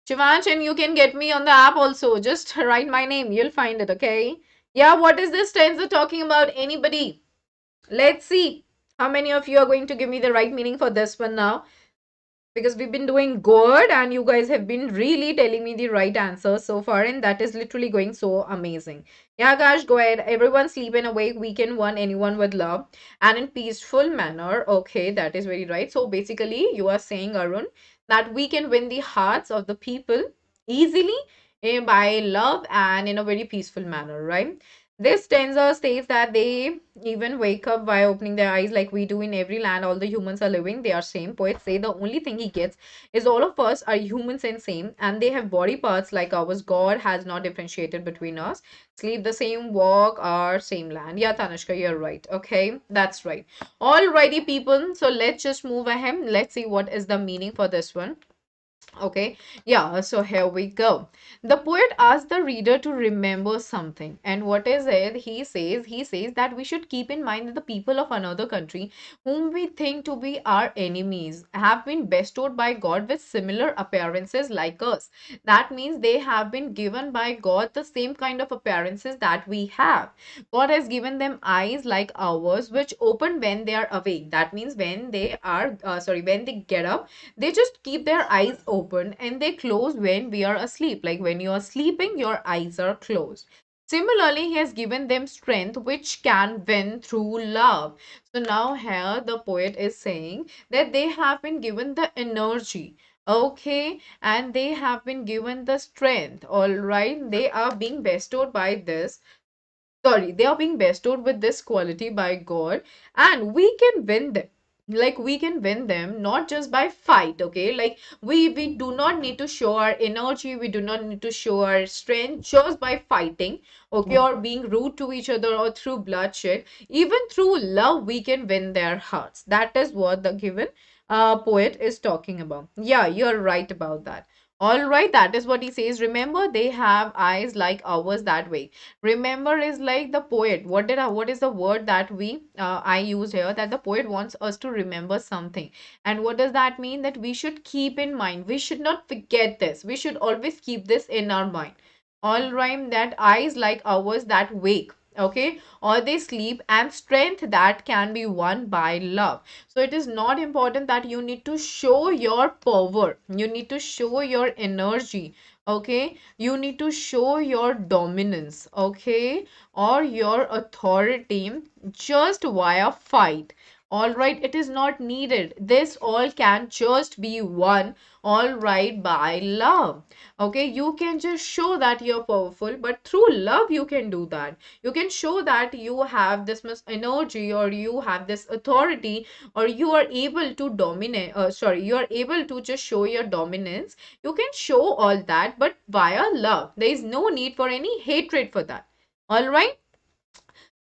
Shivansh, and you can get me on the app also. Just write my name. You'll find it, okay? Yeah, what is this stanza talking about? Anybody? Let's see how many of you are going to give me the right meaning for this one now. Because we've been doing good and you guys have been really telling me the right answers so far, and that is literally going so amazing. Yeah, guys, go ahead. Everyone sleep and awake. We can win anyone with love and in peaceful manner. Okay, that is very right. So basically, you are saying, Arun, that we can win the hearts of the people easily by love and in a very peaceful manner, right? This stanza states that they even wake up by opening their eyes like we do in every land. All the humans are living. They are same. Poets say the only thing he gets is all of us are humans and same, and they have body parts like ours. God has not differentiated between us. Sleep the same, walk our same land. Yeah, Tanishka, you're right. Okay, that's right. Alrighty, people. So let's just move ahead. Let's see what is the meaning for this one. Okay, yeah, so here we go. The poet asks the reader to remember something. And what is it? He says that we should keep in mind that the people of another country, whom we think to be our enemies, have been bestowed by God with similar appearances like us. That means they have been given by God the same kind of appearances that we have. God has given them eyes like ours, which open when they are awake. That means when they are, when they get up, they just keep their eyes open and they close when we are asleep. Like when you are sleeping, your eyes are closed. Similarly, he has given them strength which can win through love. So now here the poet is saying that they have been given the energy. Okay, and they have been given the strength. All right, they are being bestowed by this. Sorry, they are being bestowed with this quality by God, and we can win them. Like we can win them not just by fight, okay? Like we do not need to show our energy, we do not need to show our strength just by fighting, okay, or being rude to each other or through bloodshed. Even through love, we can win their hearts. That is what the given poet is talking about. Yeah, you're right about that. All right, that is what he says. Remember, they have eyes like ours that way. Remember is like the poet. What is the word that I use here, that the poet wants us to remember something. And what does that mean? That we should keep in mind. We should not forget this. We should always keep this in our mind. All right, that eyes like ours that wake. Okay, or they sleep, and strength that can be won by love. So it is not important that you need to show your power, you need to show your energy, okay, you need to show your dominance, okay, or your authority just via fight. All right, it is not needed. This all can just be won, all right, by love. Okay, you can just show that you're powerful, but through love you can do that. You can show that you have this much energy, or you have this authority, or you are able to dominate, you are able to just show your dominance. You can show all that, but via love. There is no need for any hatred for that. All right.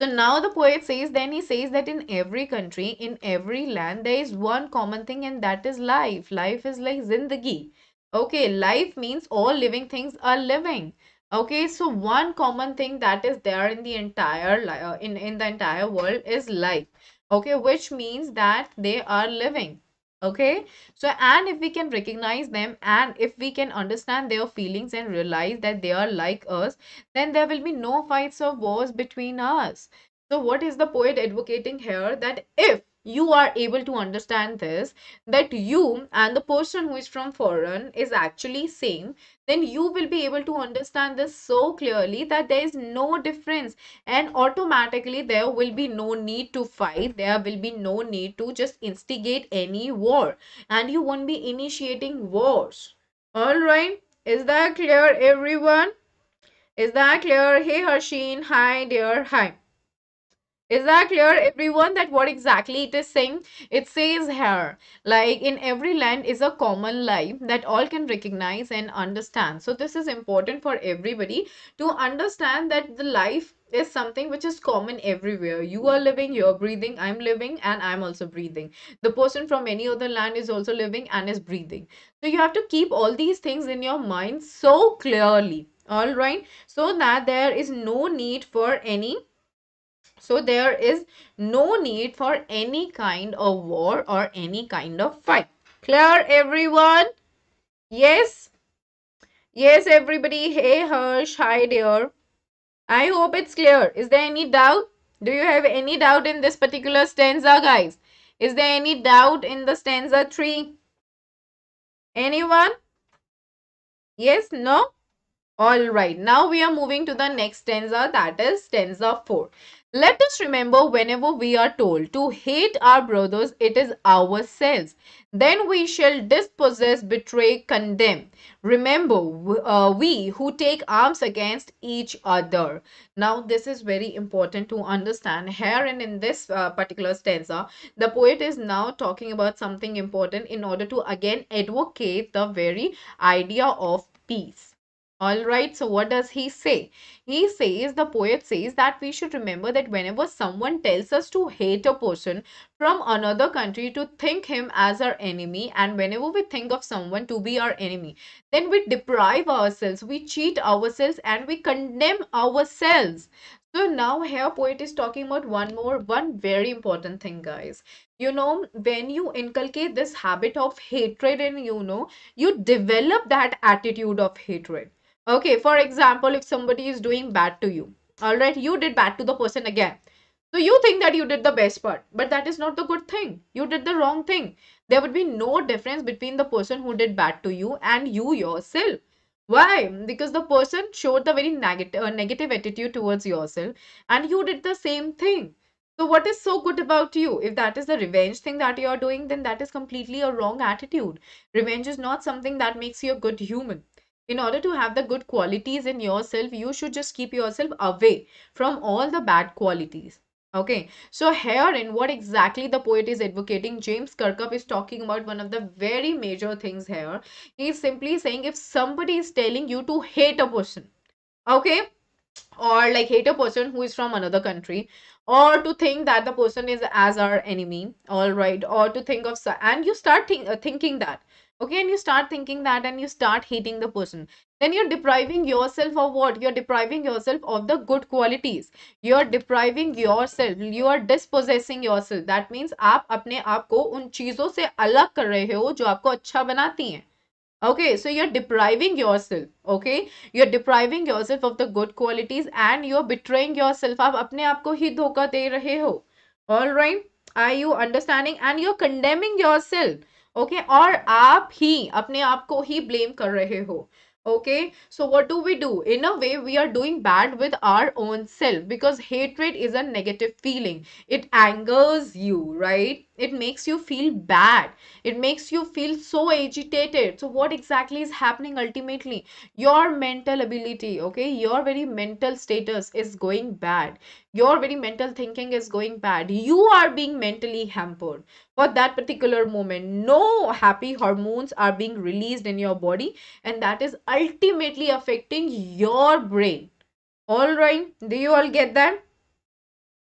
So now the poet says, then he says that in every country, in every land, there is one common thing, and that is life. Life is like zindagi. Okay, life means all living things are living. Okay, so one common thing that is there in the entire in the entire world is life. Okay, which means that they are living. Okay, so and if we can recognize them and if we can understand their feelings and realize that they are like us, then there will be no fights or wars between us. So, what is the poet advocating here? That if you are able to understand this, that you and the person who is from foreign is actually same, then you will be able to understand this so clearly that there is no difference, and automatically there will be no need to fight, there will be no need to just instigate any war, and you won't be initiating wars. All right, is that clear, everyone? Is that clear? Hey Harsheen, hi dear, hi. Is that clear, everyone, that what exactly it is saying? It says here, like in every land is a common life that all can recognize and understand. So this is important for everybody to understand that the life is something which is common everywhere. You are living, you're breathing, I'm living, and I'm also breathing. The person from any other land is also living and is breathing. So you have to keep all these things in your mind so clearly. All right. So that there is no need for any there is no need for any kind of war or any kind of fight. Clear, everyone? Yes? Yes, everybody. Hey, Harsh. Hi, dear. I hope it's clear. Is there any doubt? Do you have any doubt in this particular stanza, guys? Is there any doubt in the stanza 3? Anyone? Yes? No? All right, now we are moving to the next stanza, that is stanza 4. Let us remember whenever we are told to hate our brothers, it is ourselves. Then we shall dispossess, betray, condemn. Remember, we who take arms against each other. Now, this is very important to understand. Here and in this particular stanza, the poet is now talking about something important in order to again advocate the very idea of peace. All right, so what does he say? He says, the poet says that we should remember that whenever someone tells us to hate a person from another country, to think him as our enemy, and whenever we think of someone to be our enemy, then we deprive ourselves, we cheat ourselves, and we condemn ourselves. So now here poet is talking about one very important thing, guys. When you inculcate this habit of hatred and you develop that attitude of hatred. Okay, for example, if somebody is doing bad to you, all right, you did bad to the person again. So you think that you did the best part, but that is not the good thing. You did the wrong thing. There would be no difference between the person who did bad to you and you yourself. Why? Because the person showed the very negative attitude towards yourself, and you did the same thing. So what is so good about you? If that is the revenge thing that you are doing, then that is completely a wrong attitude. Revenge is not something that makes you a good human. In order to have the good qualities in yourself, you should just keep yourself away from all the bad qualities. Okay, so here in what exactly the poet is advocating, James Kirkup is talking about one of the very major things here. He is simply saying if somebody is telling you to hate a person, okay, or like hate a person who is from another country, or to think that the person is as our enemy, all right, or to think of and you start thinking that, okay, and you start thinking that and you start hating the person, then you're depriving yourself of what? You're depriving yourself of the good qualities. You're depriving yourself, you are dispossessing yourself. That means आप अपने आप को उन चीजों से अलग कर रहे हो जो आपको अच्छा बनाती हैं. Okay, so you're depriving yourself, okay? You're depriving yourself of the good qualities and you're betraying yourself. आप अपने आप को ही धोखा दे रहे हो. All right? Are you understanding? And you're condemning yourself. Okay? और आप ही अपने आप को ही blame कर रहे हो. Okay, so what do we do? In a way, we are doing bad with our own self because hatred is a negative feeling. It angers you, right? It makes you feel bad. It makes you feel so agitated. So, what exactly is happening ultimately? Your mental ability, okay, your very mental status is going bad. Your very mental thinking is going bad. You are being mentally hampered. For that particular moment, no happy hormones are being released in your body, and that is ultimately affecting your brain. All right, do you all get that?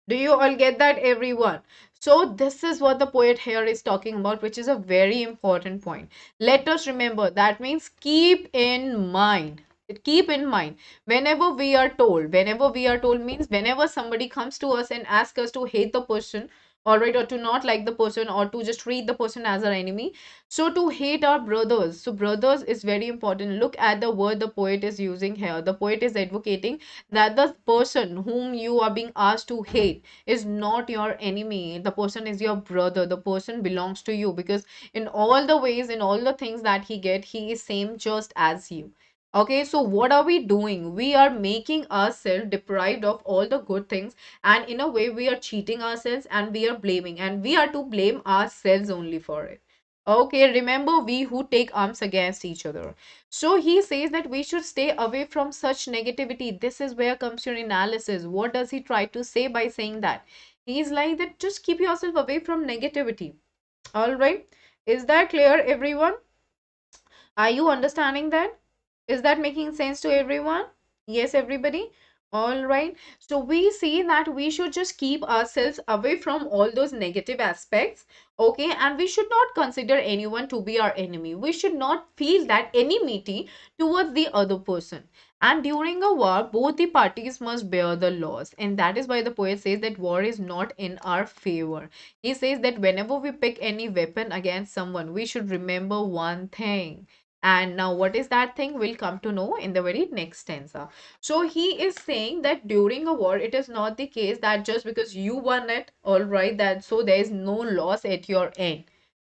Do you all get that, everyone? So, this is what the poet here is talking about, which is a very important point. Let us remember that means keep in mind. Keep in mind, whenever we are told means whenever somebody comes to us and asks us to hate the person, all right, or to not like the person, or to just treat the person as our enemy. So, to hate our brothers. So, brothers is very important. Look at the word the poet is using here. The poet is advocating that the person whom you are being asked to hate is not your enemy. The person is your brother. The person belongs to you, because in all the ways, in all the things that he is same just as you. Okay, so what are we doing? We are making ourselves deprived of all the good things, and in a way we are cheating ourselves, and we are blaming, and we are to blame ourselves only for it. Okay, remember, we who take arms against each other. So he says that we should stay away from such negativity. This is where comes your analysis. What does he try to say by saying that? He's like that just keep yourself away from negativity. All right. Is that clear, everyone? Are you understanding that? Is that making sense to everyone? Yes, everybody? All right. So we see that we should just keep ourselves away from all those negative aspects. Okay. And we should not consider anyone to be our enemy. We should not feel that enmity towards the other person. And during a war, both the parties must bear the loss. And that is why the poet says that war is not in our favor. He says that whenever we pick any weapon against someone, we should remember one thing. And now, what is that thing? We'll come to know in the very next stanza. So, he is saying that during a war, it is not the case that just because you won it, all right, that so there is no loss at your end.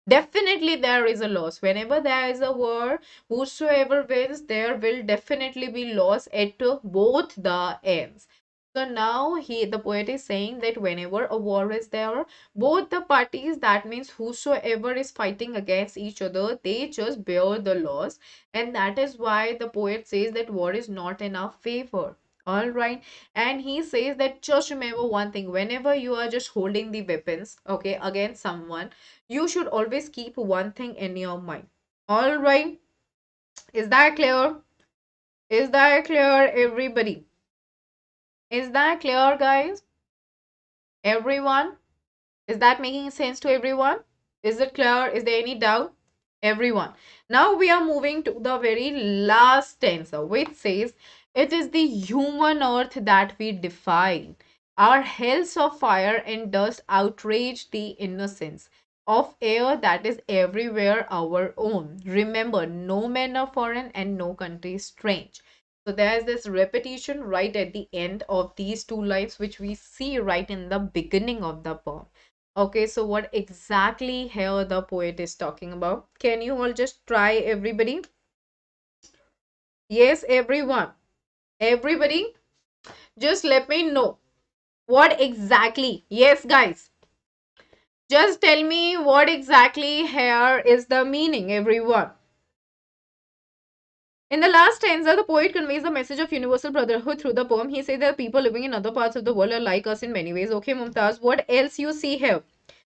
Definitely, there is a loss. Whenever there is a war, whosoever wins, there will definitely be loss at both the ends. So now the poet is saying that whenever a war is there, both the parties, that means whosoever is fighting against each other, they just bear the loss. And that is why the poet says that war is not in our favor. All right. And he says that just remember one thing, whenever you are just holding the weapons, okay, against someone, you should always keep one thing in your mind. All right. Is that clear? Is that clear, everybody? Is that clear, guys? Everyone? Is that making sense to everyone? Is it clear? Is there any doubt? Everyone. Now we are moving to the very last stanza, which says, it is the human earth that we defy. Our hells of fire and dust outrage the innocence of air that is everywhere our own. Remember, no men are foreign and no country strange. So there's this repetition right at the end of these two lines, which we see right in the beginning of the poem. Okay, so what exactly here the poet is talking about? Can you all just try, everybody? Yes, everyone. Everybody, just let me know what exactly. Yes, guys. Just tell me what exactly here is the meaning, everyone. In the last stanza, the poet conveys the message of universal brotherhood through the poem. He says that people living in other parts of the world are like us in many ways. Okay, Mumtaz, what else you see here?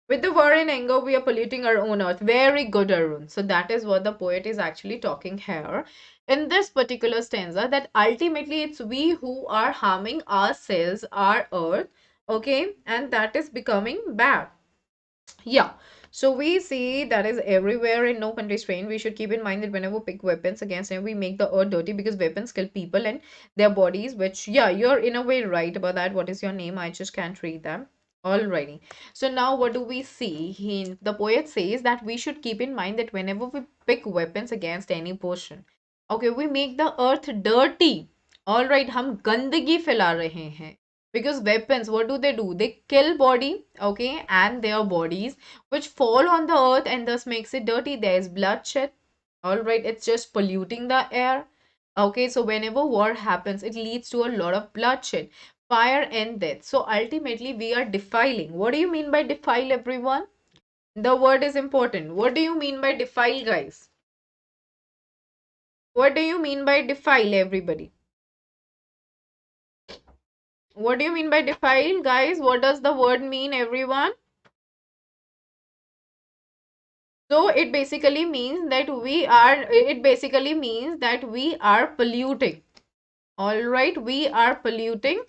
With the war and anger, we are polluting our own earth. Very good, Arun. So that is what the poet is actually talking here in this particular stanza, that ultimately it's we who are harming ourselves, our earth, okay, and that is becoming bad. Yeah. So we see that is everywhere in no country strain. We should keep in mind that whenever we pick weapons against them, we make the earth dirty, because weapons kill people and their bodies, which, yeah, you're in a way right about that. What is your name? I just can't read them. Alrighty. So now what do we see? The poet says that we should keep in mind that whenever we pick weapons against any person, okay, we make the earth dirty. Alright, हम गंदगी फैला रहे हैं. Because weapons, what do? They kill body, okay, and their bodies, which fall on the earth and thus makes it dirty. There is bloodshed. All right, it's just polluting the air. Okay, so whenever war happens, it leads to a lot of bloodshed, fire, and death. So ultimately, we are defiling. What do you mean by defile, everyone? The word is important. What do you mean by defile, guys? What do you mean by defile, everybody? What do you mean by defile, guys? What does the word mean, everyone? So it basically means that we are polluting. All right, we are polluting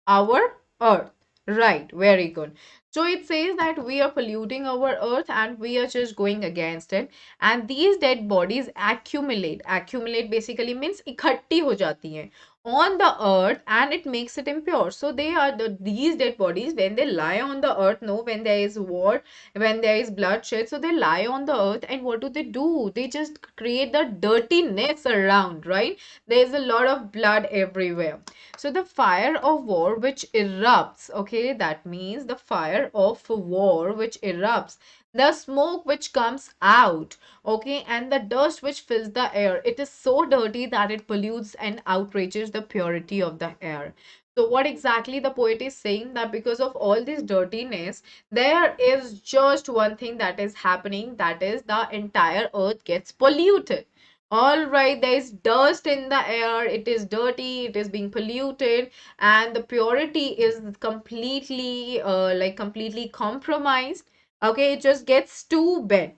our earth. Right, very good. So it says that we are polluting our earth and we are just going against it. And these dead bodies accumulate. Accumulate basically means इकट्ठी हो जाती हैं on the earth and it makes it impure. So they are these dead bodies when they lie on the earth, no, when there is war, when there is bloodshed, so they lie on the earth and what do? They just create the dirtiness around, right? There is a lot of blood everywhere. So the fire of war which erupts, okay, that means the fire of war which erupts, the smoke which comes out, okay, and the dust which fills the air, it is so dirty that it pollutes and outrages the purity of the air. So what exactly the poet is saying, that because of all this dirtiness, there is just one thing that is happening, that is the entire earth gets polluted. All right, there is dust in the air, it is dirty, it is being polluted, and the purity is completely completely compromised. Okay, it just gets too bad.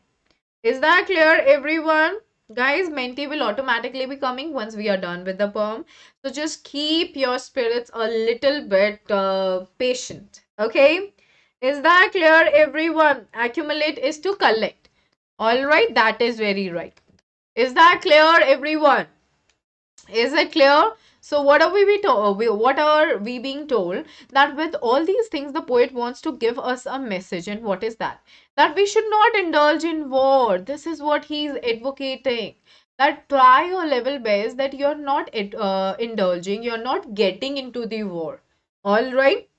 Is that clear, everyone? Guys, Menti will automatically be coming once we are done with the poem. So just keep your spirits a little bit patient. Okay? Is that clear, everyone? Accumulate is to collect. All right, that is very right. Is that clear, everyone? Is it clear? So what are we told? What are we being told? That with all these things, the poet wants to give us a message. And what is that? That we should not indulge in war. This is what he's advocating. That try your level best that you're not indulging, you're not getting into the war. All right.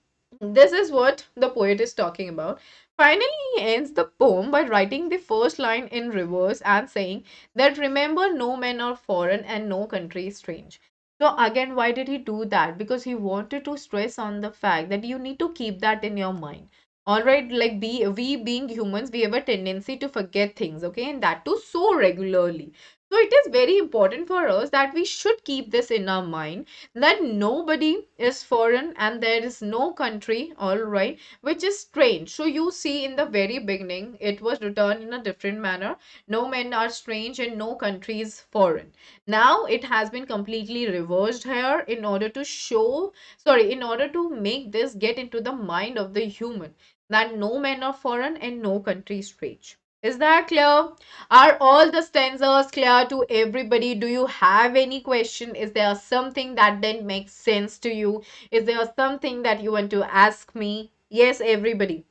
This is what the poet is talking about. Finally, he ends the poem by writing the first line in reverse and saying that remember, no men are foreign and no country is strange. So, again, why did he do that? Because he wanted to stress on the fact that you need to keep that in your mind. All right, like we being humans, we have a tendency to forget things, okay, and that too so regularly. So, it is very important for us that we should keep this in our mind, that nobody is foreign and there is no country, all right, which is strange. So you see in the very beginning it was written in a different manner, no men are strange and no country is foreign. Now it has been completely reversed here in order to show, sorry, in order to make this get into the mind of the human, that no men are foreign and no country is strange. Is that clear? Are all the stanzas clear to everybody? Do you have any question? Is there something that didn't make sense to you? Is there something that you want to ask me? Yes, everybody.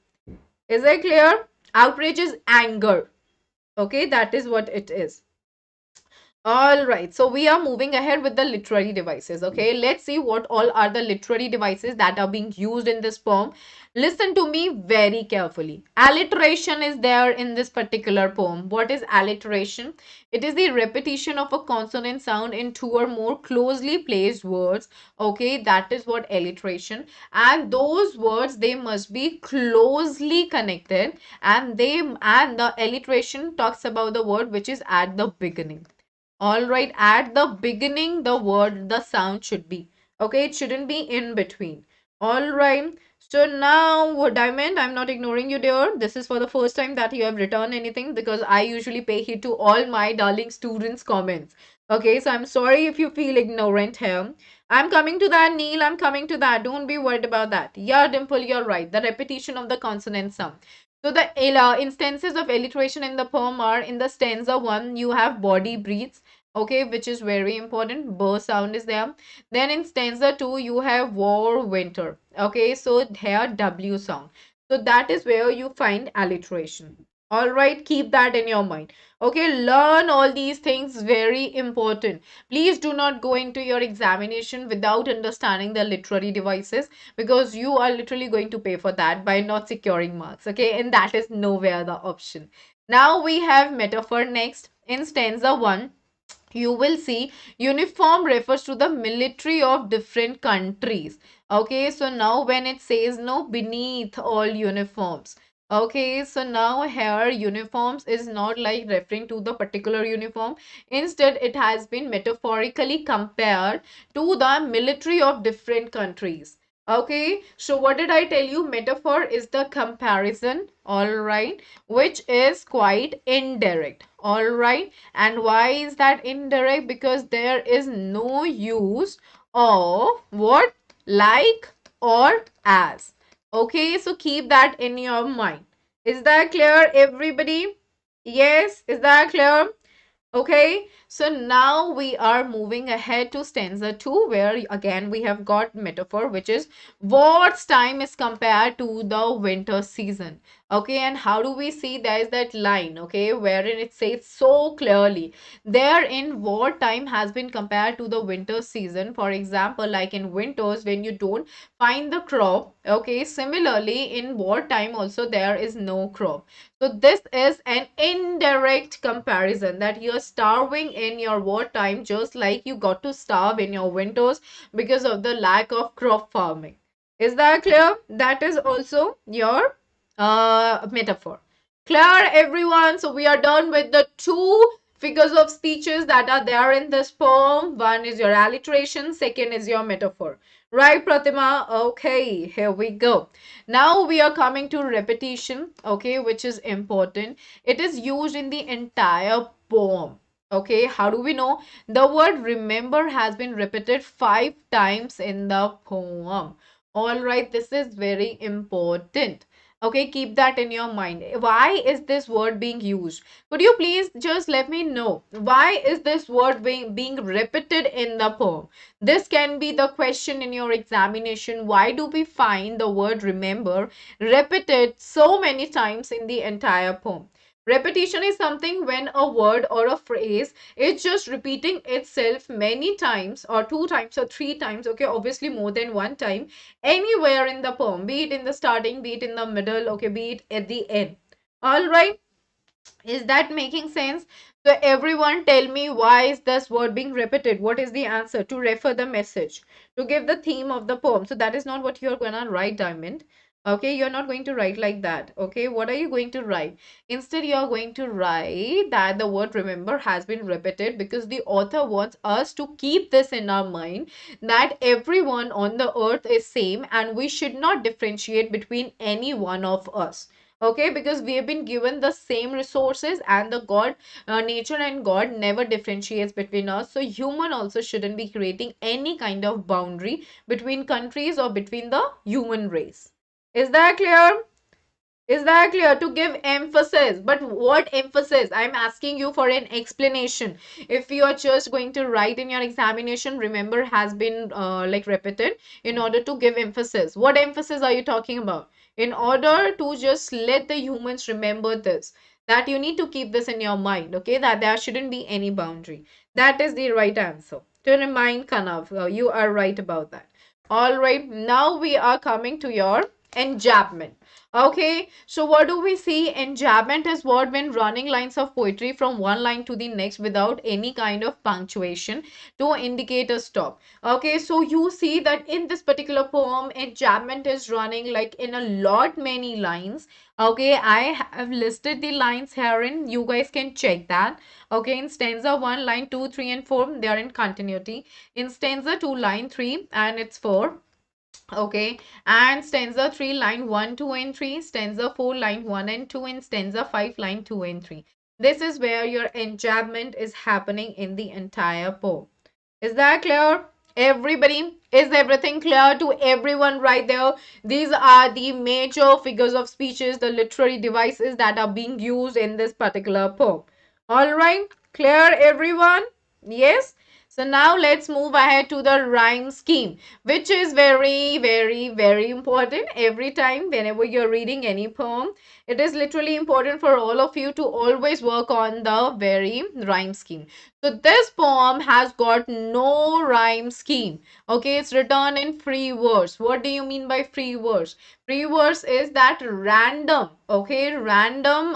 Is it clear? Outrage is anger. Okay, that is what it is. All right, so we are moving ahead with the literary devices. Okay, let's see what all are the literary devices that are being used in this poem. Listen to me very carefully. Alliteration is there in this particular poem. What is alliteration? It is the repetition of a consonant sound in two or more closely placed words. Okay, that is what alliteration. And those words, they must be closely connected, and the alliteration talks about the word which is at the beginning. All right, at the beginning, the word, the sound should be. Okay, it shouldn't be in between. All right. So now, Diamond, I'm not ignoring you, dear. This is for the first time that you have written anything because I usually pay heed to all my darling students' comments. Okay, so I'm sorry if you feel ignorant here. I'm coming to that, Neil. I'm coming to that. Don't be worried about that. Yeah, Dimple, you're right. The repetition of the consonant sound. So the instances of alliteration in the poem are in the stanza 1, you have body breathes, okay, which is very important. B sound is there. Then in stanza 2, you have war, winter. Okay, so here W sound. So that is where you find alliteration. All right, keep that in your mind. Okay, learn all these things, very important. Please do not go into your examination without understanding the literary devices, because you are literally going to pay for that by not securing marks. Okay, and that is nowhere the option. Now we have metaphor next. In stanza 1, you will see uniform refers to the military of different countries. Okay, so now when it says no beneath all uniforms, okay, so now here uniforms is not like referring to the particular uniform. Instead, it has been metaphorically compared to the military of different countries. Okay, so what did I tell you? Metaphor is the comparison, all right, which is quite indirect, all right. And why is that indirect? Because there is no use of what, like or as. Okay, so keep that in your mind. Is that clear, everybody? Yes, is that clear? Okay, so now we are moving ahead to stanza 2, where again we have got metaphor, which is what's time is compared to the winter season. Okay, and how do we see there is that line, okay, wherein it says so clearly, therein what time has been compared to the winter season. For example, like in winters, when you don't find the crop, okay, similarly in wartime also there is no crop. So this is an indirect comparison that you're starving in your wartime just like you got to starve in your winters because of the lack of crop farming. Is that clear? That is also your metaphor. Clear, everyone? So we are done with the two figures of speeches that are there in this poem. One is your alliteration, second is your metaphor. Right, Pratima? Okay, here we go. Now we are coming to repetition, okay, which is important. It is used in the entire poem. Okay, how do we know? The word remember has been repeated 5 times in the poem. All right, this is very important. Okay, keep that in your mind. Why is this word being used? Could you please just let me know why is this word being repeated in the poem? This can be the question in your examination. Why do we find the word remember repeated so many times in the entire poem? Repetition is something when a word or a phrase is just repeating itself many times, or 2 times or 3 times, okay, obviously more than one time, anywhere in the poem, be it in the starting, be it in the middle, okay, be it at the end. All right, is that making sense? So everyone tell me, why is this word being repeated? What is the answer? To refer the message, to give the theme of the poem. So that is not what you're gonna write, Diamond. Okay, you're not going to write like that. Okay, what are you going to write? Instead, you're going to write that the word remember has been repeated because the author wants us to keep this in our mind, that everyone on the earth is same and we should not differentiate between any one of us. Okay, because we have been given the same resources, and the god, nature and god never differentiates between us. So human also shouldn't be creating any kind of boundary between countries or between the human race. Is that clear? Is that clear? To give emphasis. But what emphasis? I'm asking you for an explanation. If you are just going to write in your examination, remember has been like repeated in order to give emphasis. What emphasis are you talking about? In order to just let the humans remember this, that you need to keep this in your mind, okay? That there shouldn't be any boundary. That is the right answer. To remind Kanav, you are right about that. All right, now we are coming to your enjambment. Okay, so what do we see? Enjambment is what when running lines of poetry from one line to the next without any kind of punctuation to indicate a stop. Okay, so you see that in this particular poem, enjambment is running like in a lot many lines. Okay, I have listed the lines herein. You guys can check that. Okay, in stanza 1, line 2, 3, and 4, they are in continuity. In stanza 2, line 3, and it's 4. Okay, and stanza 3, line 1, 2, and 3, stanza 4, line 1 and 2, and stanza 5, line 2 and 3. This is where your enjambment is happening in the entire poem. Is that clear? Everybody, is everything clear to everyone right there? These are the major figures of speeches, the literary devices that are being used in this particular poem. All right, clear everyone? Yes. So now let's move ahead to the rhyme scheme, which is very, very, very important every time whenever you're reading any poem. It is literally important for all of you to always work on the very rhyme scheme. So this poem has got no rhyme scheme. Okay, it's written in free verse. What do you mean by free verse? Free verse is that random, okay, random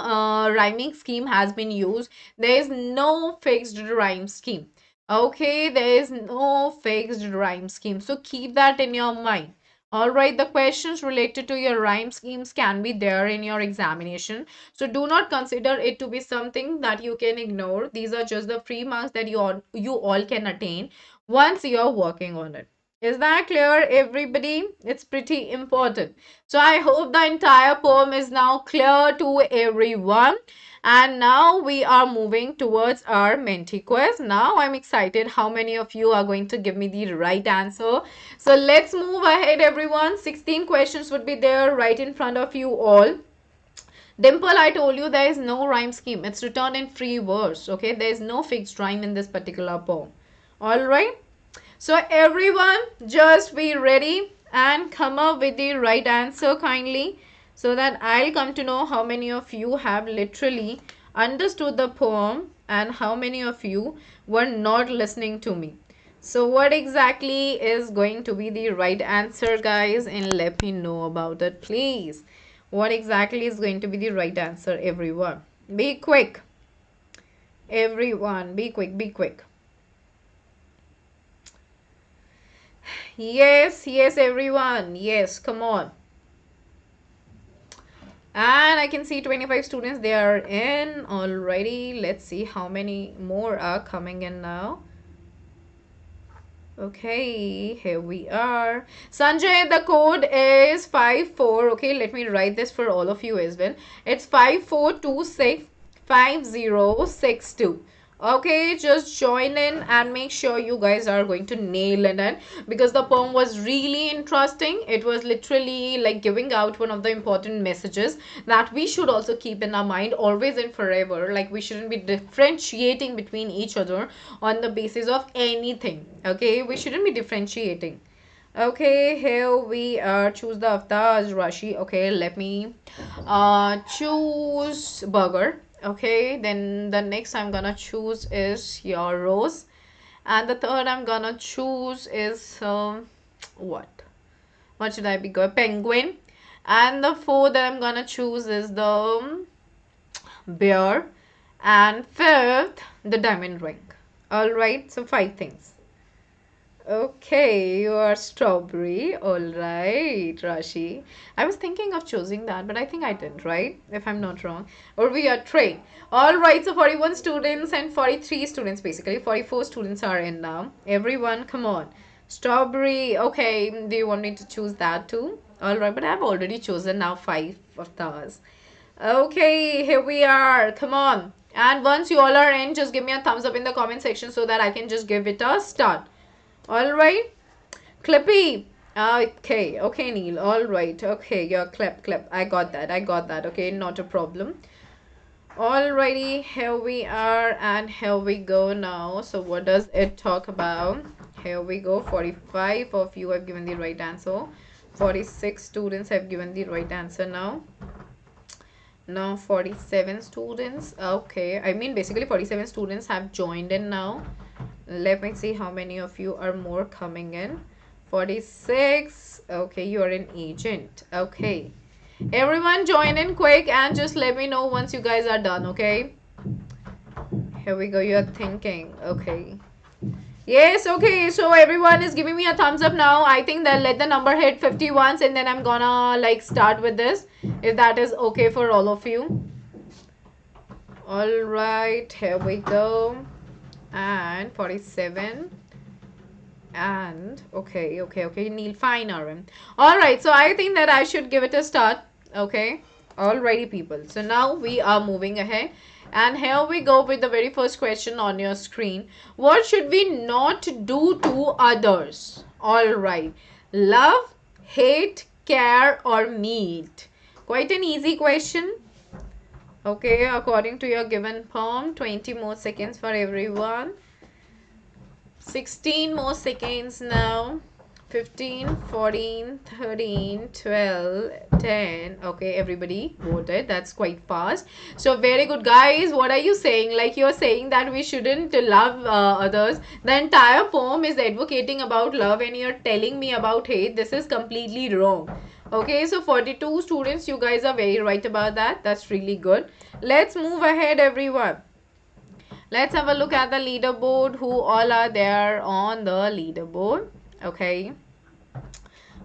rhyming scheme has been used. There is no fixed rhyme scheme. Okay, there is no fixed rhyme scheme. So keep that in your mind. All right, the questions related to your rhyme schemes can be there in your examination. So do not consider it to be something that you can ignore. These are just the free marks that you all can attain once you are working on it. Is that clear, everybody? It's pretty important. So I hope the entire poem is now clear to everyone. And now we are moving towards our Menti Quiz. Now I'm excited how many of you are going to give me the right answer. So let's move ahead, everyone. 16 questions would be there right in front of you all. Dimple, I told you there is no rhyme scheme. It's written in free verse. Okay, there is no fixed rhyme in this particular poem. All right. So everyone, just be ready and come up with the right answer kindly, so that I'll come to know how many of you have literally understood the poem and how many of you were not listening to me. So what exactly is going to be the right answer, guys? And let me know about it, please. What exactly is going to be the right answer, everyone? Be quick. Everyone, be quick, be quick. Yes, yes, everyone. Yes, come on. And I can see 25 students, they are in already. Let's see how many more are coming in now. Okay, here we are. Sanjay, the code is 54. Okay, let me write this for all of you as well. It's 54265062. Okay, just join in and make sure you guys are going to nail it in, because the poem was really interesting. It was literally like giving out one of the important messages that we should also keep in our mind always and forever. Like, we shouldn't be differentiating between each other on the basis of anything. Okay, we shouldn't be differentiating. Okay, here we are. Choose the avatars, Rashi. Okay, let me choose burger. Okay, then the next I'm gonna choose is your rose, and the third I'm gonna choose is what should I be going? Penguin. And the fourth that I'm gonna choose is the bear, and fifth the diamond ring. All right, so 5 things. Okay, you are strawberry. All right, Rashi. I was thinking of choosing that, but I think I didn't, right? If I'm not wrong. Or we are train. All right, so 41 students and 43 students, basically. 44 students are in now. Everyone, come on. Strawberry. Okay, do you want me to choose that too? All right, but I've already chosen now 5 of those. Okay, here we are. Come on. And once you all are in, just give me a thumbs up in the comment section so that I can just give it a start. All right, Clippy. Okay, Neil. All right, okay, your clip. I got that. Okay, not a problem. Alrighty, here we are, and here we go now. So what does it talk about? Here we go. 45 of you have given the right answer. 46 students have given the right answer now. Now 47 students. Okay, I mean basically 47 students have joined in now. Let me see how many of you are more coming in. 46. Okay, you are an agent. Okay, everyone join in quick and just let me know once you guys are done. Okay, here we go. You're thinking. Okay, yes. Okay, so everyone is giving me a thumbs up now. I think that let the number hit 50 once, and then I'm gonna like start with this, if that is okay for all of you. All right, here we go. And 47 and okay, Neil, fine, RM. All right, so I think that I should give it a start. Okay, alrighty, people, so now we are moving ahead, and here we go with the very first question on your screen. What should we not do to others? All right, love, hate, care, or meet? Quite an easy question. Okay, according to your given poem. 20 more seconds for everyone. 16 more seconds now. 15, 14, 13, 12, 10. Okay, everybody voted. That's quite fast. So very good, guys. What are you saying? Like, you're saying that we shouldn't love others. The entire poem is advocating about love, and you're telling me about hate. This is completely wrong. Okay, so 42 students, you guys are very right about that. That's really good. Let's move ahead, everyone. Let's have a look at the leaderboard. Who all are there on the leaderboard? Okay,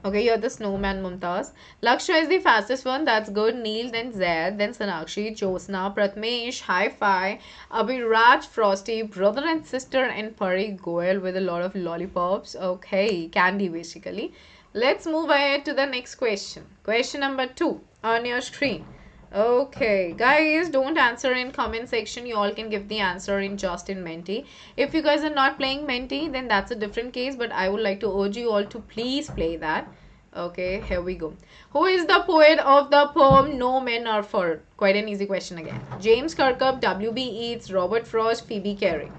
you're the snowman, Mumtaz. Lakshya is the fastest one. That's good. Neil, then Zaid, then Sanakshi, Josna, Pratmesh, Hi-Fi, Abhiraj, Frosty, brother and sister, and Pari Goel with a lot of lollipops. Okay, candy basically. Let's move ahead to the next question. Question number 2 on your screen. Okay, guys, don't answer in comment section. You all can give the answer in just in Menti. If you guys are not playing Menti, then that's a different case. But I would like to urge you all to please play that. Okay, here we go. Who is the poet of the poem No Men Are For? Quite an easy question again. James Kirkup, W.B. Yeats, Robert Frost, Phoebe Carey.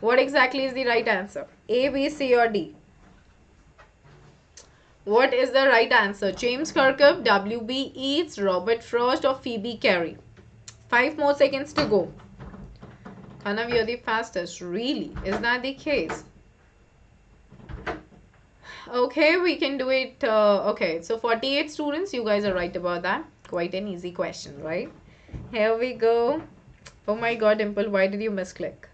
What exactly is the right answer? A, B, C, or D? What is the right answer? James Kirkup, W.B. Yeats, Robert Frost, or Phoebe Carey? 5 more seconds to go. Kanav, you're the fastest. Really? Is that the case? Okay, we can do it. Okay, so 48 students. You guys are right about that. Quite an easy question, right? Here we go. Oh my god, Dimple, why did you misclick?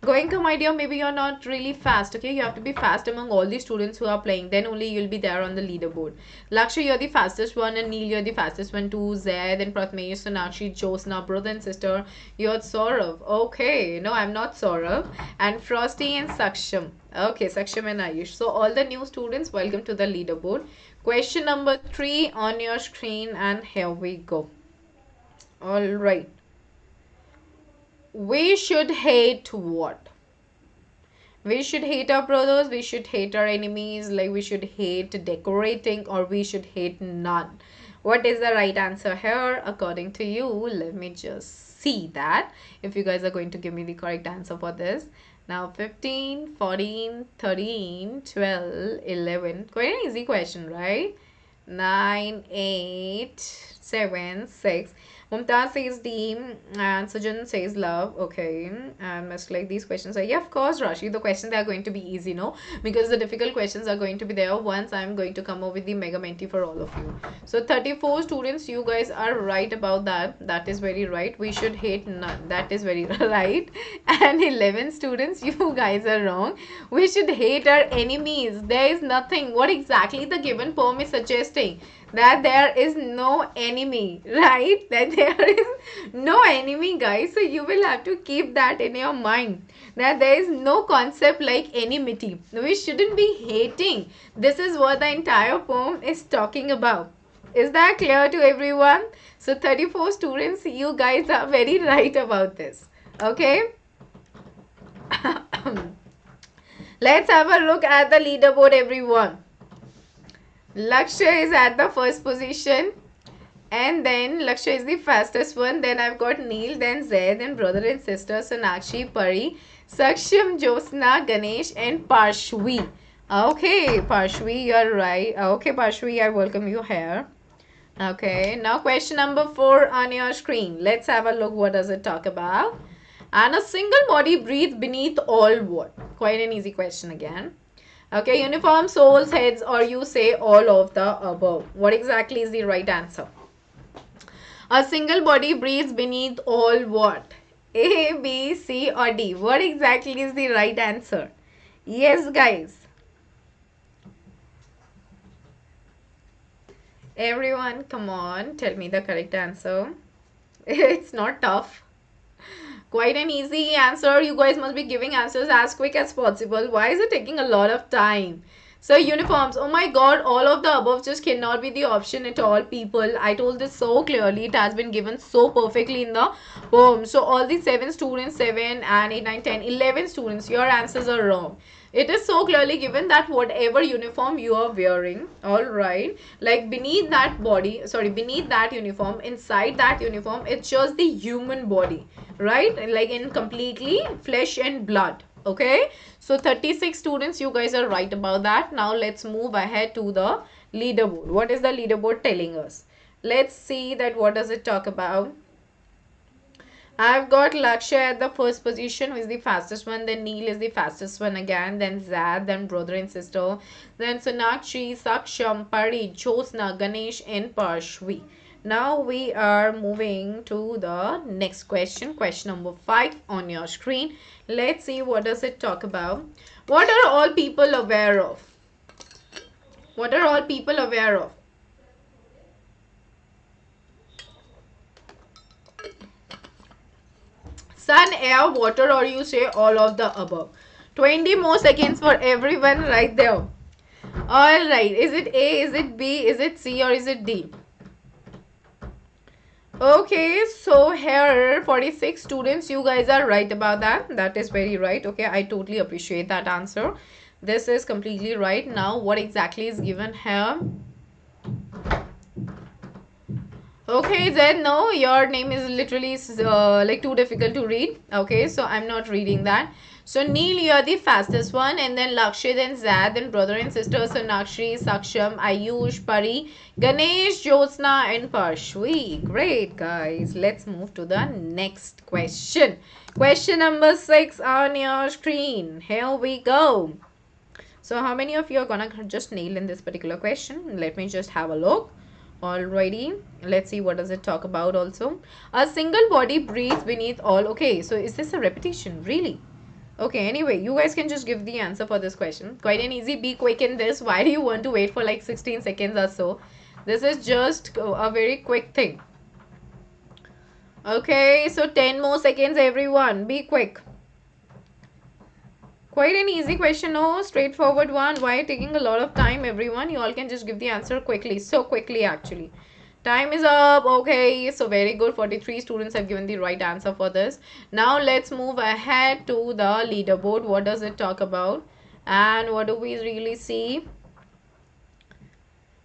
Goenka, my dear, maybe you're not really fast, okay? You have to be fast among all the students who are playing. Then only you'll be there on the leaderboard. Lakshya, you're the fastest one, and Neil, you're the fastest one too. Zaid and Pratmesh, Sonakshi, Josna, brother and sister. You're Saurav. Okay, no, I'm not Saurav. And Frosty and Saksham. Okay, Saksham and Ayush. So all the new students, welcome to the leaderboard. Question number 3 on your screen, and here we go. All right. We should hate what? We should hate our brothers, we should hate our enemies, like we should hate decorating, or we should hate none. What is the right answer here according to you? Let me just see that if you guys are going to give me the correct answer for this. Now 15, 14, 13, 12, 11. Quite an easy question, right? 9, 8, 7, 6. Mumtaz says D and Sujan says love. Okay. And must like these questions are, yeah, of course, Rashi. The questions are going to be easy, no? Because the difficult questions are going to be there once I'm going to come up with the mega menti for all of you. So 34 students, you guys are right about that. That is very right. We should hate none. That is very right. And 11 students, you guys are wrong. We should hate our enemies. There is nothing. What exactly the given poem is suggesting? That there is no enemy, right? That there is no enemy, guys. So you will have to keep that in your mind, that there is no concept like enmity. We shouldn't be hating. This is what the entire poem is talking about. Is that clear to everyone? So 34 students, you guys are very right about this. Okay. Let's have a look at the leaderboard, everyone. Lakshya is at the first position, and then Lakshya is the fastest one. Then I've got Neil, then Zaid, then brother and sister Sonakshi, Pari, Saksham, Josna, Ganesh, and Parshvi. Okay, Parshvi, you're right. Okay, Parshvi, I welcome you here. Okay, now question number 4 on your screen. Let's have a look. What does it talk about? And a single body breathes beneath all what? Quite an easy question again. Okay, uniform, souls, heads, or you say all of the above. What exactly is the right answer? A single body breathes beneath all what? A, B, C, or D? What exactly is the right answer? Yes, guys. Everyone, come on, tell me the correct answer. It's not tough. Quite an easy answer. You guys must be giving answers as quick as possible. Why is it taking a lot of time? So uniforms, oh my god, all of the above just cannot be the option at all, people. I told this so clearly. It has been given so perfectly in the poem. So all the 7 students, 7 and 8, 9, 10, 11 students, your answers are wrong. It is so clearly given that whatever uniform you are wearing, all right, like beneath that body, sorry, beneath that uniform, inside that uniform, it's just the human body, right? Like in completely flesh and blood. Okay, so 36 students, you guys are right about that. Now let's move ahead to the leaderboard. What is the leaderboard telling us? Let's see that what does it talk about. I've got Lakshya at the first position, who is the fastest one. Then Neil is the fastest one again. Then Zad, then brother and sister. Then Sonakshi, Saksham, Pari, Josna, Ganesh, and Parshvi. Now we are moving to the next question. Question number 5 on your screen. Let's see what does it talk about. What are all people aware of? What are all people aware of? Sun, air, water, or you say all of the above. 20 more seconds for everyone right there. Alright, is it A, is it B, is it C, or is it D? Okay, so here 46 students, you guys are right about that. That is very right. Okay, I totally appreciate that answer. This is completely right. Now, what exactly is given here? Okay, then no, your name is literally like too difficult to read. Okay, so I'm not reading that. So Neil, you're the fastest one, and then Lakshya, then Zad, then brother and sister Sonakshi, Saksham, Ayush, Pari, Ganesh, Jyotsna, and Parshvi. Great, guys. Let's move to the next question. Question number 6 on your screen. Here we go. So how many of you are gonna just nail in this particular question? Let me just have a look. Alrighty, let's see what does it talk about also. A single body breathes beneath all. Okay, so is this a repetition? Really? Okay, anyway, you guys can just give the answer for this question. Quite an easy, be quick in this. Why do you want to wait for like 16 seconds or so? This is just a very quick thing. Okay, so 10 more seconds everyone. Be quick. Quite an easy question, no? Straightforward one. Why taking a lot of time, everyone? You all can just give the answer quickly. So quickly, actually. Time is up. Okay, so very good. 43 students have given the right answer for this. Now, let's move ahead to the leaderboard. What does it talk about? And what do we really see?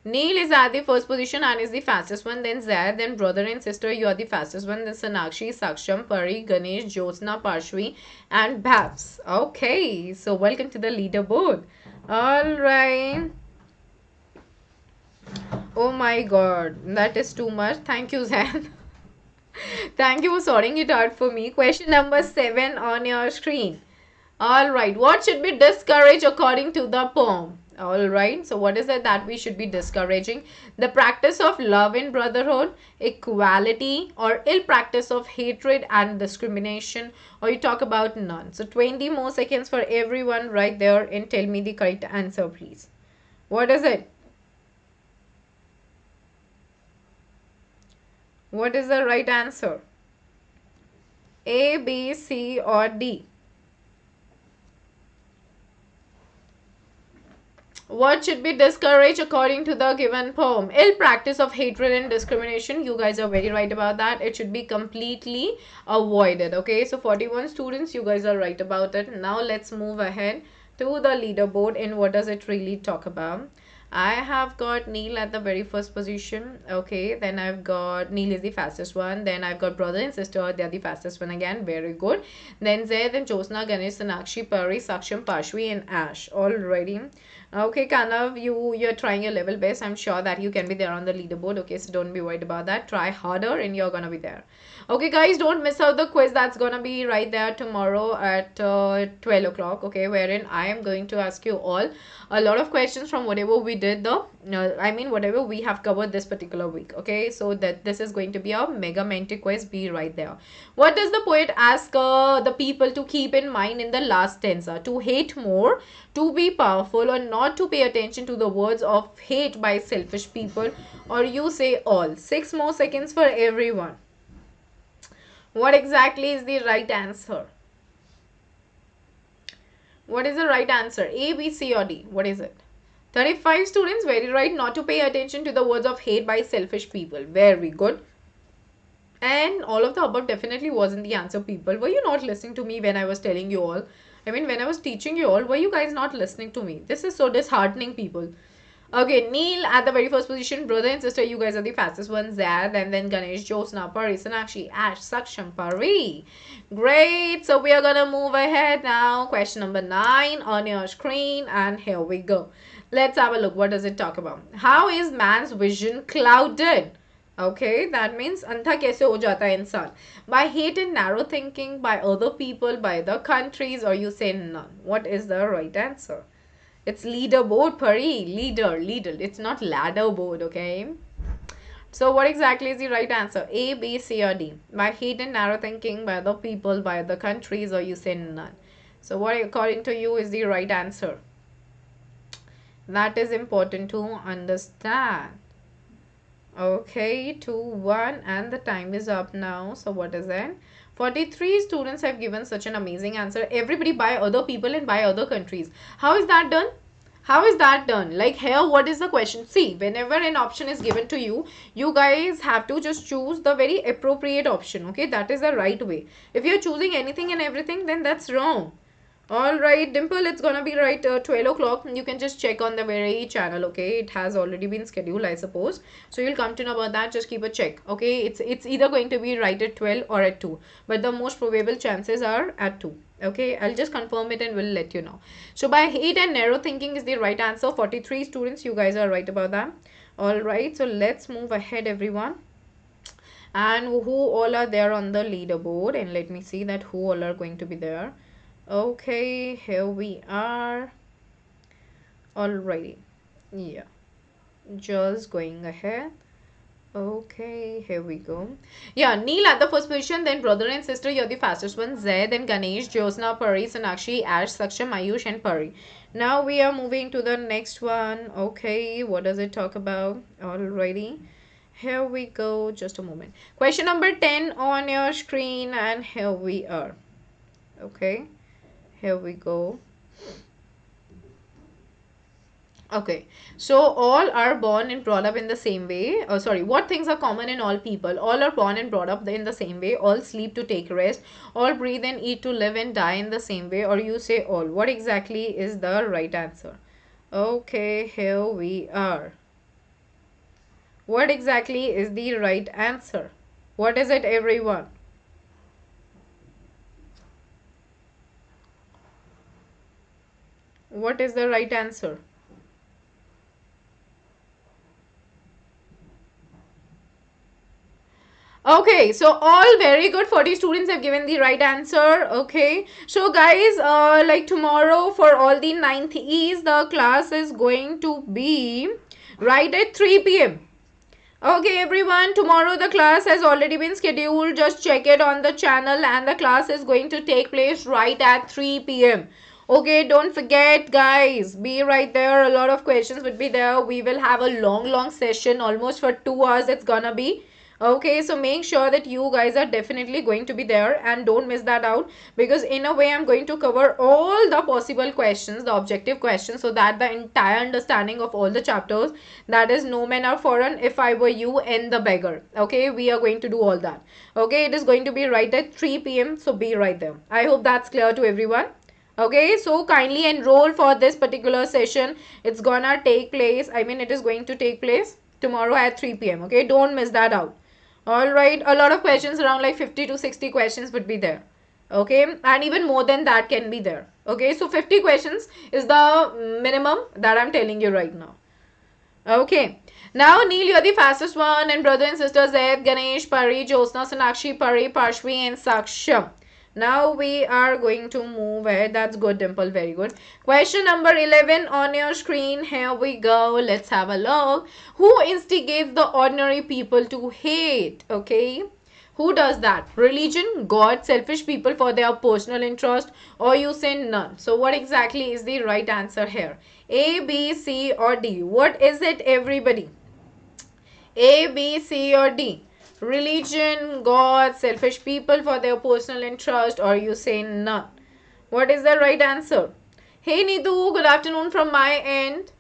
Neil is at the first position and is the fastest one. Then Zaid, then brother and sister, you are the fastest one. Then Sonakshi, Saksham, Pari, Ganesh, Jyotsna, Parshvi, and Babs. Okay, so welcome to the leaderboard. Alright. Oh my god, that is too much. Thank you, Zaid. Thank you for sorting it out for me. Question number 7 on your screen. Alright, what should be discouraged according to the poem? Alright, so what is it that we should be discouraging? The practice of love and brotherhood, equality, or ill practice of hatred and discrimination, or you talk about none. So 20 more seconds for everyone right there and tell me the correct answer, please. What is it? What is the right answer? A, B, C, or D? What should be discouraged according to the given poem? Ill practice of hatred and discrimination. You guys are very right about that. It should be completely avoided. Okay, so 41 students, you guys are right about it. Now let's move ahead to the leaderboard and what does it really talk about? I have got Neil at the very first position. Okay, then I've got Neil is the fastest one. Then I've got brother and sister. They're the fastest one again. Very good. Then Zaid, then Jyotsna, Ganesh, Sonakshi, Pari, Saksham, Parshvi, and Ash. Alrighty. Okay, Kanav, you're trying your level best. I'm sure that you can be there on the leaderboard. Okay, so don't be worried about that. Try harder and you're gonna be there. Okay, guys, don't miss out the quiz. That's gonna be right there tomorrow at 12 o'clock. Okay, wherein I am going to ask you all a lot of questions from whatever we did whatever we have covered this particular week. Okay, so that this is going to be a mega Menti quiz. Be right there. What does the poet ask the people to keep in mind in the last stanza? To hate more, to be powerful, or not to pay attention to the words of hate by selfish people, or you say all. 6 more seconds for everyone. What exactly is the right answer? What is the right answer? A, B, C, or D? What is it? 35 students, very right. Not to pay attention to the words of hate by selfish people. Very good. And all of the above definitely wasn't the answer, people. Were you not listening to me when I was telling you all? I mean, when I was teaching you all, were you guys not listening to me? This is so disheartening, people. Okay, Neil at the very first position. Brother and sister, you guys are the fastest ones. Zad, and then Ganesh, Jyotsna, Pari, Sonakshi, Ash, Saksham, Pari. Great. So we are gonna move ahead now. Question number 9 on your screen. And here we go. Let's have a look. What does it talk about? How is man's vision clouded? Okay, that means antha kaise ho jata hai insan? By hate and narrow thinking, by other people, by other countries, or you say none. What is the right answer? It's leaderboard, Pari. Leader. It's not ladder board, okay? So what exactly is the right answer? A, B, C, or D? By hate and narrow thinking, by other people, by other countries, or you say none? So what according to you is the right answer? That is important to understand. Okay, 2, 1, and the time is up now. So what is it? 43 students have given such an amazing answer. Everybody by other people and by other countries. How is that done? How is that done? Like here, what is the question? See, whenever an option is given to you, you guys have to just choose the very appropriate option. Okay, that is the right way. If you're choosing anything and everything, then that's wrong. All right, Dimple, it's gonna be right 12 o'clock. You can just check on the very channel, okay? It has already been scheduled, I suppose. So you'll come to know about that. Just keep a check, okay? It's either going to be right at 12 or at 2. But the most probable chances are at 2. Okay, I'll just confirm it and we'll let you know. So by hate and narrow thinking is the right answer. 43 students, you guys are right about that. All right, so let's move ahead, everyone. And who all are there on the leaderboard? And let me see that who all are going to be there. Okay, here we are. Alrighty, yeah, just going ahead. Okay, here we go. Yeah, Neil at the first position, then brother and sister, you're the fastest one. Zed, then Ganesh, Josna, Pari, Sonakshi, Ash, Saksham, Ayush, and Pari. Now we are moving to the next one. Okay, what does it talk about? Alrighty, here we go. Just a moment. Question number 10 on your screen, and here we are. Okay. Here we go. Okay, so all are born and brought up in the same way. Sorry, what things are common in all people? All are born and brought up in the same way. All sleep to take rest. All breathe and eat to live and die in the same way. Or you say all. What exactly is the right answer? Okay, here we are. What exactly is the right answer? What is it, everyone? What is the right answer? Okay, so all very good. 40 students have given the right answer. Okay, so guys, like tomorrow for all the 9th E's, the class is going to be right at 3 p.m. Okay, everyone, tomorrow the class has already been scheduled. Just check it on the channel, and the class is going to take place right at 3 p.m. Okay, don't forget, guys, be right there. A lot of questions would be there. We will have a long session, almost for 2 hours it's gonna be. Okay, so make sure that you guys are definitely going to be there and don't miss that out, because in a way I'm going to cover all the possible questions, the objective questions, so that the entire understanding of all the chapters, that is No Men Are Foreign, If I Were You, and The Beggar. Okay, we are going to do all that. Okay, it is going to be right at 3 p.m. so be right there. I hope that's clear to everyone. Okay, so kindly enroll for this particular session. It's gonna take place, it is going to take place tomorrow at 3 p.m. Okay, don't miss that out. All right, a lot of questions, around like 50 to 60 questions would be there. Okay, and even more than that can be there. Okay, so 50 questions is the minimum that I'm telling you right now. Okay, now Neil, you're the fastest one, and brother and sister Zaid, Ganesh, Pari, Josna, Sonakshi, Pari, Parshvi, and Saksham. Now we are going to move ahead. That's good, Dimple. Very good. Question number 11 on your screen. Here we go. Let's have a look. Who instigates the ordinary people to hate? Okay. Who does that? Religion, God, selfish people for their personal interest, or you say none. So what exactly is the right answer here? A, B, C, or D? What is it, everybody? A, B, C, or D? Religion, God, selfish people for their personal interest, or you say none. What is the right answer? Hey Nidu, good afternoon from my end.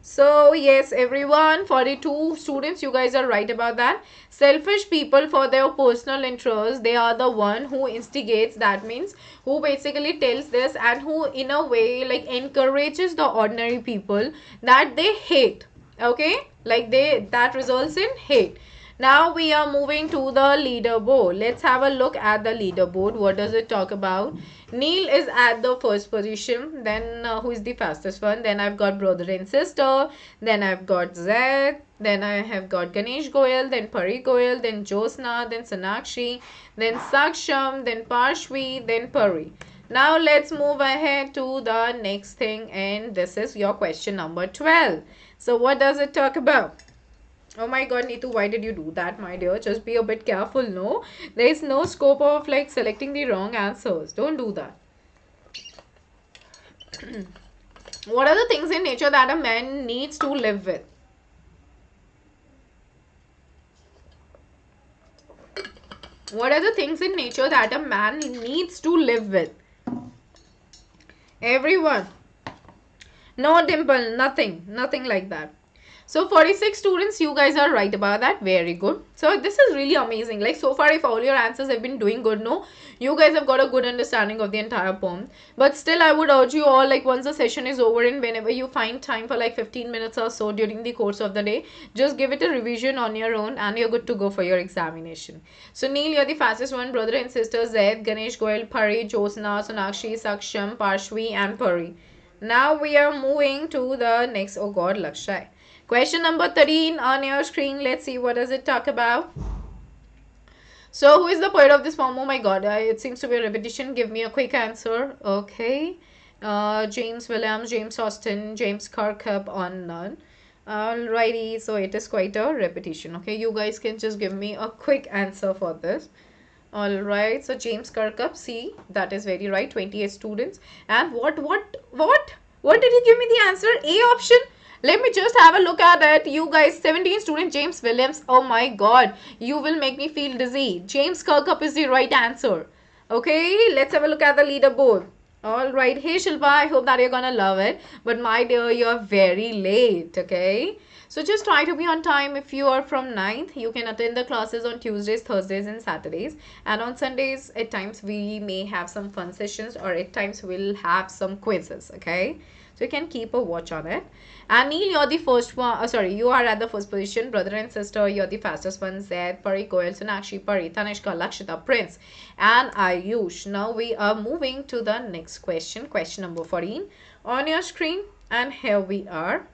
So yes, everyone, 42 students, you guys are right about that. Selfish people for their personal interest, they are the one who instigates, that means who basically tells this, and who in a way like encourages the ordinary people that they hate. Okay, like that results in hate. Now we are moving to the leaderboard. Let's have a look at the leaderboard. What does it talk about? Neil is at the first position. Then who is the fastest one? Then I've got brother and sister. Then I've got Zed. Then I have got Ganesh Goyal. Then Pari Goyal. Then Josna. Then Sonakshi. Then Saksham. Then Parshvi. Then Pari. Now let's move ahead to the next thing, and this is your question number 12. So what does it talk about? Oh my god, Neetu, why did you do that, my dear? Just be a bit careful, no? There is no scope of like selecting the wrong answers. Don't do that. What are the things in nature that a man needs to live with? What are the things in nature that a man needs to live with? Everyone. No dimple, nothing like that. So 46 students, you guys are right about that. Very good. So this is really amazing. Like so far, if all your answers have been doing good, no, you guys have got a good understanding of the entire poem. But still, I would urge you all, like once the session is over and whenever you find time for like 15 minutes or so during the course of the day, just give it a revision on your own and you're good to go for your examination. So Neil, you're the fastest one. Brother and sister Zaid, Ganesh, Goel, Pari, Josna, Sonakshi, Saksham, Parshvi and Pari. Now we are moving to the next. Oh God, Lakshay. Question number 13 on your screen. Let's see what does it talk about. So who is the poet of this poem? Oh my god, it seems to be a repetition. Give me a quick answer. Okay. James Williams, James Austen, James Kirkup on none. Alrighty, so it is quite a repetition. Okay, you guys can just give me a quick answer for this. Alright, so James Kirkup, see, that is very right. 28 students. And what did you give me the answer? A option? Let me just have a look at it. You guys, 17 student James Williams. Oh my god, you will make me feel dizzy. James Kirkup is the right answer. Okay, let's have a look at the leaderboard. Alright, hey Shilpa, I hope that you're gonna love it. But my dear, you're very late, okay? So just try to be on time. If you are from 9th, you can attend the classes on Tuesdays, Thursdays and Saturdays. And on Sundays, at times we may have some fun sessions or at times we'll have some quizzes, okay? So you can keep a watch on it. And Neil, you're the first one. Sorry, you are at the first position. Brother and sister, you're the fastest one. Zaid, Pari, Koel, Sonakshi, Pari, Tanishka, Lakshita, Prince, and Ayush. Now we are moving to the next question. Question number 14 on your screen. And here we are.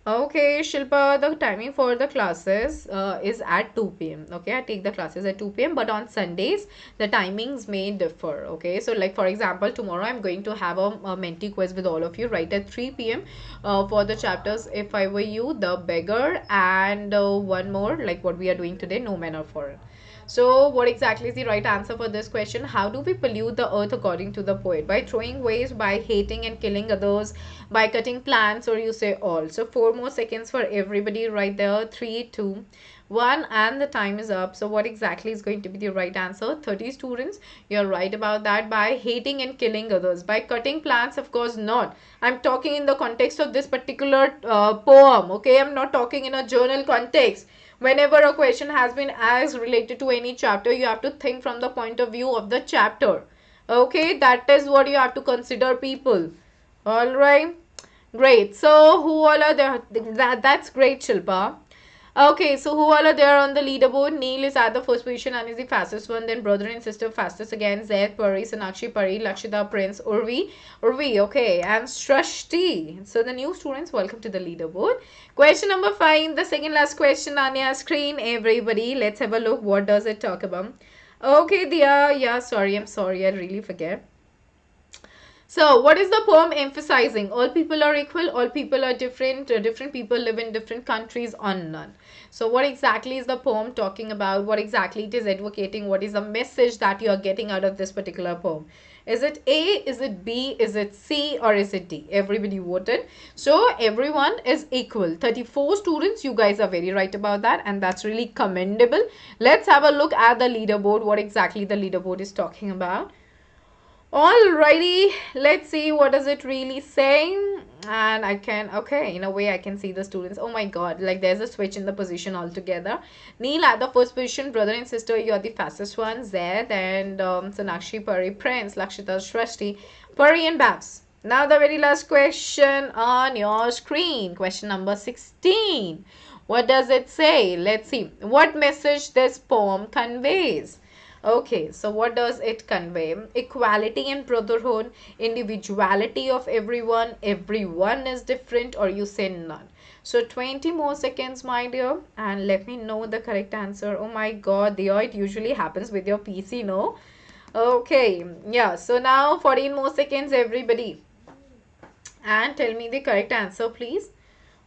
Okay, Shilpa, the timing for the classes is at 2 p.m. Okay, I take the classes at 2 p.m. But on Sundays, the timings may differ. Okay, so like for example, tomorrow I'm going to have a Menti quiz with all of you right at 3 p.m. For the chapters, If I Were You, The Beggar, and one more like what we are doing today, No Man or Foreign. So what exactly is the right answer for this question? How do we pollute the earth according to the poet? By throwing waste, by hating and killing others, by cutting plants, or you say all. So 4 more seconds for everybody right there. 3, 2, 1 and the time is up. So what exactly is going to be the right answer? 30 students, you're right about that. By hating and killing others. By cutting plants, of course not. I'm talking in the context of this particular poem. Okay, I'm not talking in a journal context. Whenever a question has been asked related to any chapter, you have to think from the point of view of the chapter. Okay, that is what you have to consider, people. Alright, great. So who all are there? That's great, Shilpa. Okay, so who all are there on the leaderboard? Neil is at the first position and is the fastest one. Then brother and sister fastest again. Zaid, Pari, Sonakshi, Pari, Lakshita, Prince, Urvi, okay, and Shrashti. So the new students, welcome to the leaderboard. Question number 5, the second last question on your screen. Everybody, let's have a look. What does it talk about? Okay, Dia, yeah, I'm sorry, I really forget. So, what is the poem emphasizing? All people are equal, all people are different, different people live in different countries on none. So, what exactly is the poem talking about? What exactly it is advocating? What is the message that you are getting out of this particular poem? Is it A, is it B, is it C, or is it D? Everybody voted. So, everyone is equal. 34 students, you guys are very right about that, and that's really commendable. Let's have a look at the leaderboard, what exactly the leaderboard is talking about. Alrighty, let's see what does it really say. And I can, okay, in a way I can see the students. Oh my god, like there's a switch in the position altogether. Neil at the first position, brother and sister, you're the fastest one. Zaid and Sonakshi, Pari, Prince, Lakshita, Shrashti, Pari and Babs. Now the very last question on your screen. Question number 16. What does it say? Let's see. What message this poem conveys? Okay, so what does it convey? Equality and brotherhood, individuality of everyone is different, or you say none. So 20 more seconds, my dear, and let me know the correct answer. Oh my god, dear, it usually happens with your PC, no? Okay, yeah, so now 14 more seconds, everybody. And tell me the correct answer, please.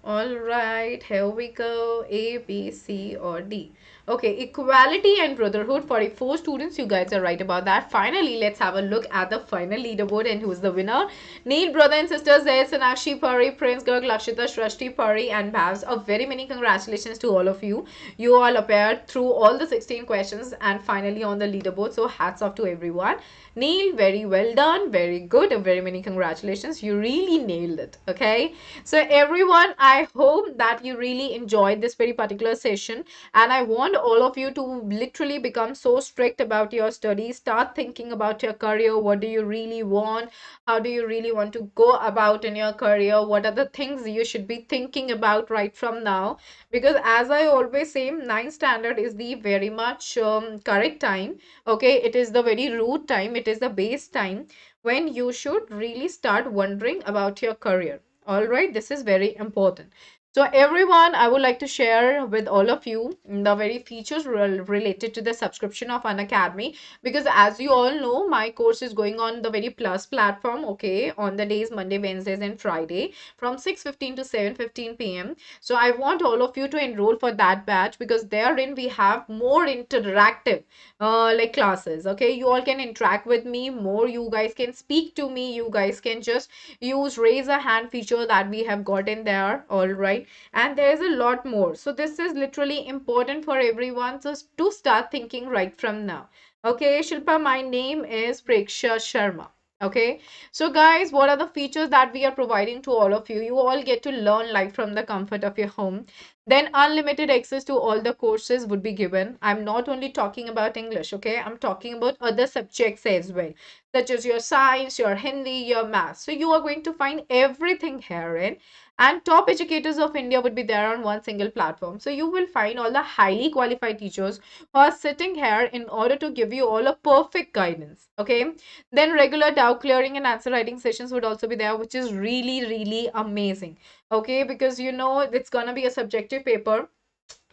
All right, here we go. A, B, C, or D. Okay, equality and brotherhood. 44 students, you guys are right about that. Finally, let's have a look at the final leaderboard and who's the winner. Need brother and sisters there, Sanakshi Pari, Prince Garg, Lakshita, Shrashti Pari, and Bhavs. A very many congratulations to all of you. You all appeared through all the 16 questions and finally on the leaderboard. So hats off to everyone. Neil, very well done, very good, very many congratulations. You really nailed it. Okay, so everyone, I hope that you really enjoyed this very particular session, and I want all of you to literally become so strict about your studies. Start thinking about your career. What do you really want? How do you really want to go about in your career? What are the things you should be thinking about right from now? Because as I always say, ninth standard is the very much correct time. Okay, it is the very root time, it is the base time when you should really start wondering about your career. All right, this is very important. So everyone, I would like to share with all of you the very features related to the subscription of Unacademy, because as you all know, my course is going on the very plus platform, okay, on the days Monday, Wednesdays, and Friday from 6:15 to 7:15 p.m. So I want all of you to enroll for that batch, because therein we have more interactive like classes. Okay, you all can interact with me more, you guys can speak to me, you guys can just use raise a hand feature that we have got in there. All right, and there is a lot more. So this is literally important for everyone, so to start thinking right from now. Okay, Shilpa, my name is Preksha Sharma. Okay, so guys, what are the features that we are providing to all of you? You all get to learn live from the comfort of your home. Then unlimited access to all the courses would be given. I'm not only talking about English, okay? I'm talking about other subjects as well, such as your science, your Hindi, your math. So you are going to find everything herein. And top educators of India would be there on one single platform. So you will find all the highly qualified teachers who are sitting here in order to give you all a perfect guidance. Okay. Then regular doubt clearing and answer writing sessions would also be there, which is really, really amazing. Okay, because you know it's gonna be a subjective paper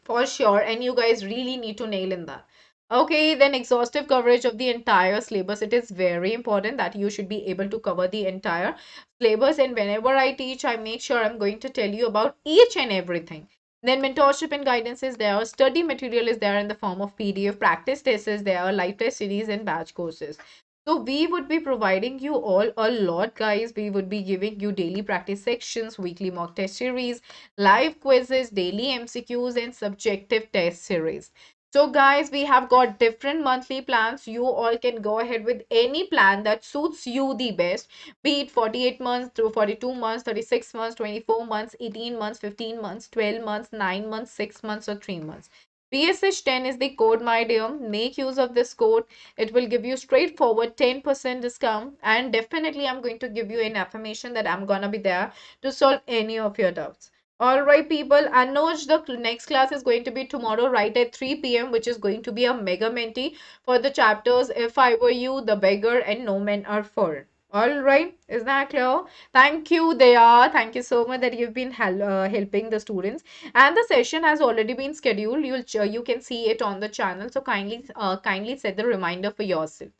for sure, and you guys really need to nail in that. Okay, then exhaustive coverage of the entire syllabus. It is very important that you should be able to cover the entire syllabus, and whenever I teach, I make sure I'm going to tell you about each and everything. Then mentorship and guidance is there. Study material is there in the form of PDF. Practice tests is there. Live test series and batch courses. So we would be providing you all a lot, guys. We would be giving you daily practice sections, weekly mock test series, live quizzes, daily MCQs, and subjective test series. So guys, we have got different monthly plans. You all can go ahead with any plan that suits you the best, be it 48 months through 42 months, 36 months, 24 months, 18 months, 15 months, 12 months, 9 months, 6 months, or 3 months. PSH10 is the code, my dear. Make use of this code. It will give you straightforward 10% discount, and definitely I'm going to give you an affirmation that I'm gonna be there to solve any of your doubts. All right, people. Anuj, the next class is going to be tomorrow, right at 3 p.m., which is going to be a mega menti for the chapters If I Were You, The Beggar, and No Men Are For. All right, is that clear? Thank you, Daya. Thank you so much that you've been helping the students. And the session has already been scheduled. You can see it on the channel. So kindly set the reminder for yourself.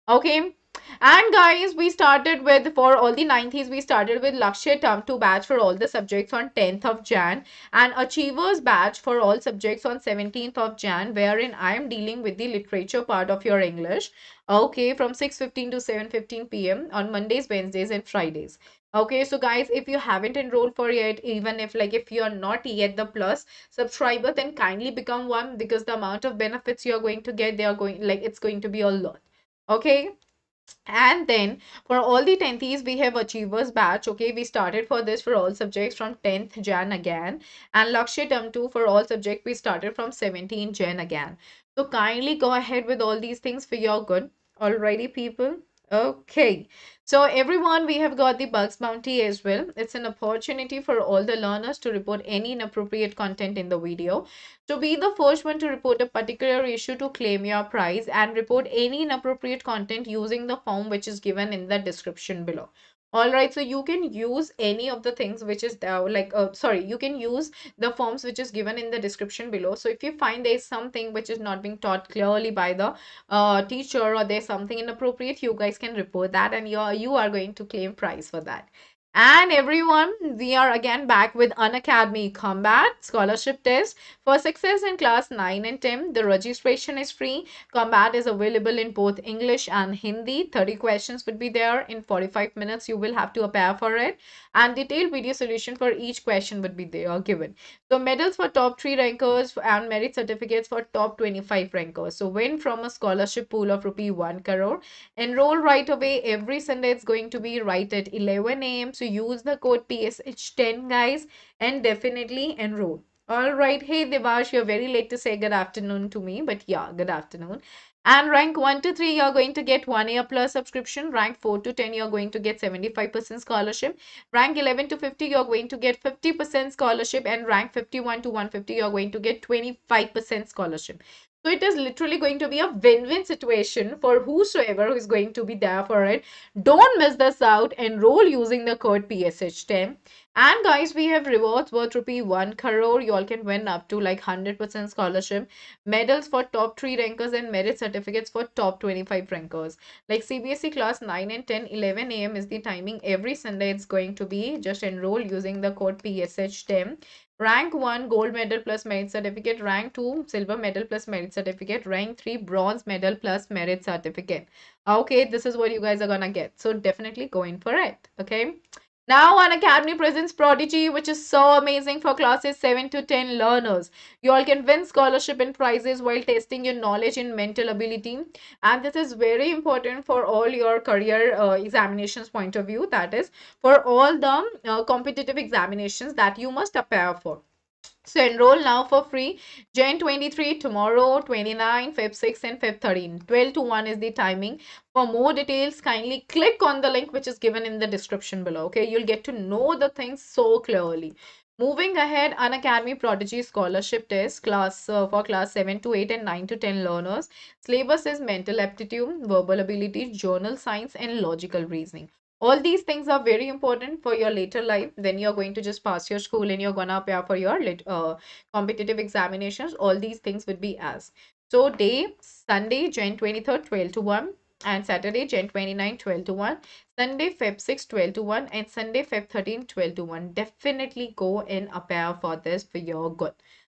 Okay. And guys, we started with, for all the 90s, we started with Lakshya Term 2 batch for all the subjects on 10th of Jan, and Achievers batch for all subjects on 17th of Jan, wherein I am dealing with the literature part of your English. Okay, from 6:15 to 7:15 p.m. on Mondays, Wednesdays, and Fridays. Okay, so guys, if you haven't enrolled for yet, even if you are not yet the plus subscriber, then kindly become one, because the amount of benefits you are going to get, it's going to be a lot. Okay, and then for all the 10th we have achievers batch. Okay, we started for this for all subjects from 10th Jan again, and Lakshya Term 2 for all subjects we started from 17th Jan again. So kindly go ahead with all these things for your good. Alrighty, people. Okay, so everyone, we have got the bugs bounty as well. It's an opportunity for all the learners to report any inappropriate content in the video. To be the first one to report a particular issue to claim your prize, and report any inappropriate content using the form which is given in the description below. All right, so you can use any of the things which is sorry, you can use the forms which is given in the description below. So if you find there's something which is not being taught clearly by the teacher, or there's something inappropriate, you guys can report that, and you are going to claim prize for that. And everyone, we are again back with Unacademy Combat Scholarship Test. For success in class 9 and 10, the registration is free. Combat is available in both English and Hindi. 30 questions would be there. In 45 minutes, you will have to appear for it. And detailed video solution for each question would be there given. So medals for top 3 rankers and merit certificates for top 25 rankers. So win from a scholarship pool of rupee 1 crore. Enroll right away. Every Sunday it's going to be right at 11 a.m. So use the code PSH10 guys and definitely enroll. All right. Hey Devash, you're very late to say good afternoon to me, but yeah, good afternoon. And rank 1 to 3, you're going to get 1 year plus subscription. Rank 4 to 10, you're going to get 75% scholarship. Rank 11 to 50, you're going to get 50% scholarship. And rank 51 to 150, you're going to get 25% scholarship. So it is literally going to be a win-win situation for whosoever who is going to be there for it. Don't miss this out. Enroll using the code PSH10. And guys, we have rewards worth rupee 1 crore. You all can win up to like 100% scholarship, medals for top 3 rankers and merit certificates for top 25 rankers. Like CBSE class 9 and 10, 11 a.m. is the timing. Every Sunday it's going to be. Just enroll using the code PSH10. Rank 1 gold medal plus merit certificate, rank 2 silver medal plus merit certificate, rank 3 bronze medal plus merit certificate. Okay, this is what you guys are gonna get. So definitely go in for it. Okay. Now Unacademy presents Prodigy, which is so amazing for classes 7 to 10 learners. You all can win scholarship and prizes while testing your knowledge and mental ability. And this is very important for all your career examinations point of view. That is for all the competitive examinations that you must appear for. So enroll now for free. Jan 23 tomorrow, 29, Feb 6 and Feb 13. 12 to 1 is the timing. For more details, kindly click on the link which is given in the description below. Okay, you'll get to know the things so clearly. Moving ahead, Unacademy Prodigy Scholarship Test for class 7 to 8 and 9 to 10 learners. Syllabus is mental aptitude, verbal ability, journal science and logical reasoning. All these things are very important for your later life. Then you're going to just pass your school and you're gonna appear for your competitive examinations. All these things would be as. So day Sunday, Jan 23rd, 12 to 1, and Saturday, Jan 29, 12 to 1, Sunday, Feb 6, 12 to 1, and Sunday, Feb 13, 12 to 1. Definitely go and appear for this for your good.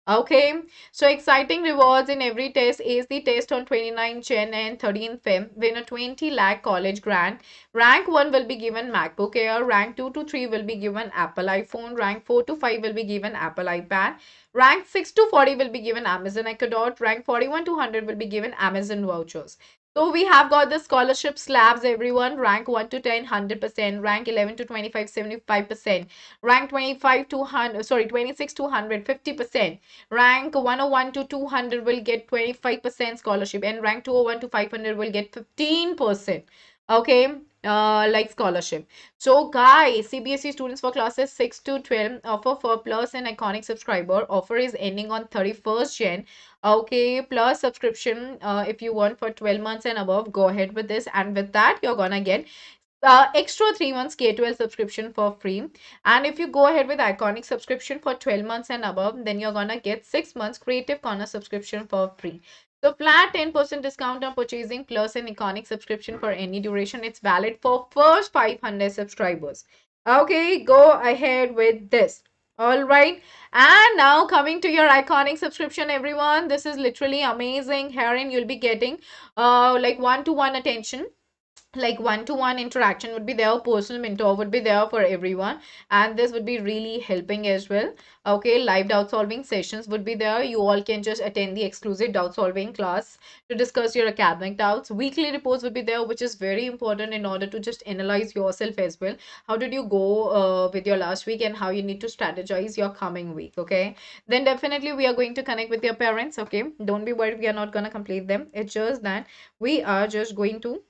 Okay, so exciting rewards in every test is the test on 29 Jan and 13 Feb. Win a 20 lakh college grant. Rank 1 will be given MacBook Air. Rank 2 to 3 will be given Apple iPhone. Rank 4 to 5 will be given Apple iPad. Rank 6 to 40 will be given Amazon Echo Dot. Rank 41 to 100 will be given Amazon vouchers. So we have got the scholarship slabs, everyone. Rank 1 to 10, 100%. Rank 11 to 25, 75%. Rank 25 to 100, sorry, 26 to 100, 50%. Rank 101 to 200 will get 25% scholarship. And rank 201 to 500 will get 15%. Okay, like scholarship. So guys, CBSE students for classes 6 to 12 offer for plus and iconic subscriber. Offer is ending on 31st Jan. Okay, plus subscription if you want for 12 months and above, go ahead with this. And with that, you're gonna get extra 3 months K12 subscription for free. And if you go ahead with iconic subscription for 12 months and above, then you're gonna get 6 months Creative Corner subscription for free. So flat 10% discount on purchasing plus an iconic subscription for any duration. It's valid for first 500 subscribers. Okay, go ahead with this. All right. And now coming to your iconic subscription, everyone. This is literally amazing. Herein you'll be getting like one-to-one attention, like one-to-one interaction would be there, personal mentor would be there for everyone, and this would be really helping as well. Okay, live doubt solving sessions would be there. You all can just attend the exclusive doubt solving class to discuss your academic doubts. Weekly reports would be there, which is very important in order to just analyze yourself as well. How did you go with your last week and how you need to strategize your coming week. Okay, then definitely we are going to connect with your parents. Okay, don't be worried, we are not going to complete them. It's just that we are just going to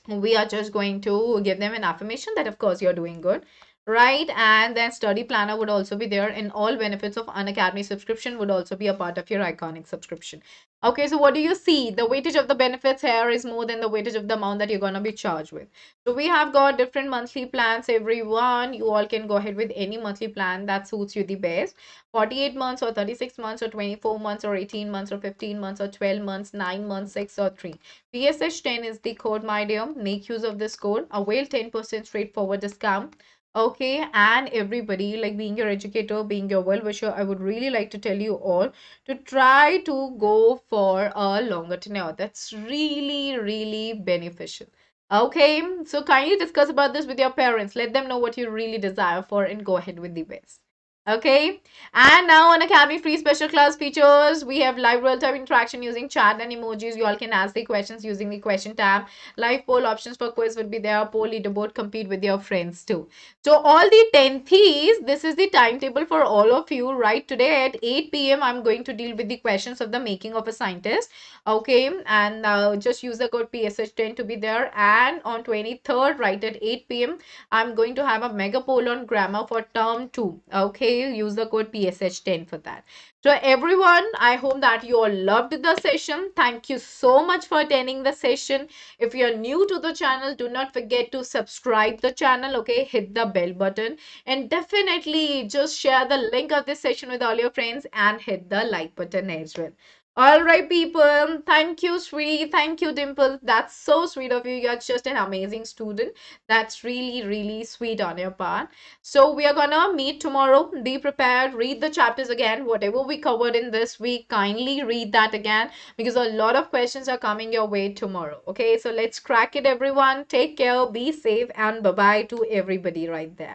give them an affirmation that of course you're doing good, right? And then study planner would also be there, and all benefits of Unacademy subscription would also be a part of your iconic subscription. Okay, so what do you see? The weightage of the benefits here is more than the weightage of the amount that you're going to be charged with. So we have got different monthly plans, everyone. You all can go ahead with any monthly plan that suits you the best. 48 months or 36 months or 24 months or 18 months or 15 months or 12 months, 9 months, 6 or 3. PSH10 is the code, my dear. Make use of this code. Avail 10% straightforward discount. Okay, and everybody, like being your educator, being your well wisher, I would really like to tell you all to try to go for a longer tenure. That's really, really beneficial. Okay, so kindly discuss about this with your parents. Let them know what you really desire for and go ahead with the best. Okay, and now on Academy Free Special Class features, we have live real-time interaction using chat and emojis. You all can ask the questions using the question tab. Live poll options for quiz will be there. Poll leaderboard, compete with your friends too. So all the 10th, this is the timetable for all of you. Right, today at 8 p.m. I'm going to deal with the questions of the making of a scientist. Okay, and just use the code PSH10 to be there. And on 23rd, right at 8 p.m., I'm going to have a mega poll on grammar for term 2. Okay, use the code PSH10 for that. So everyone, I hope that you all loved the session. Thank you so much for attending the session. If you're new to the channel, do not forget to subscribe the channel. Okay, hit the bell button and definitely just share the link of this session with all your friends and hit the like button as well. All right, people. Thank you, Sri. Thank you, Dimple. That's so sweet of you. You're just an amazing student. That's really, really sweet on your part. So we are gonna meet tomorrow. Be prepared. Read the chapters again. Whatever we covered in this week, kindly read that again because a lot of questions are coming your way tomorrow. Okay, so let's crack it, everyone. Take care, be safe, and bye bye to everybody right there.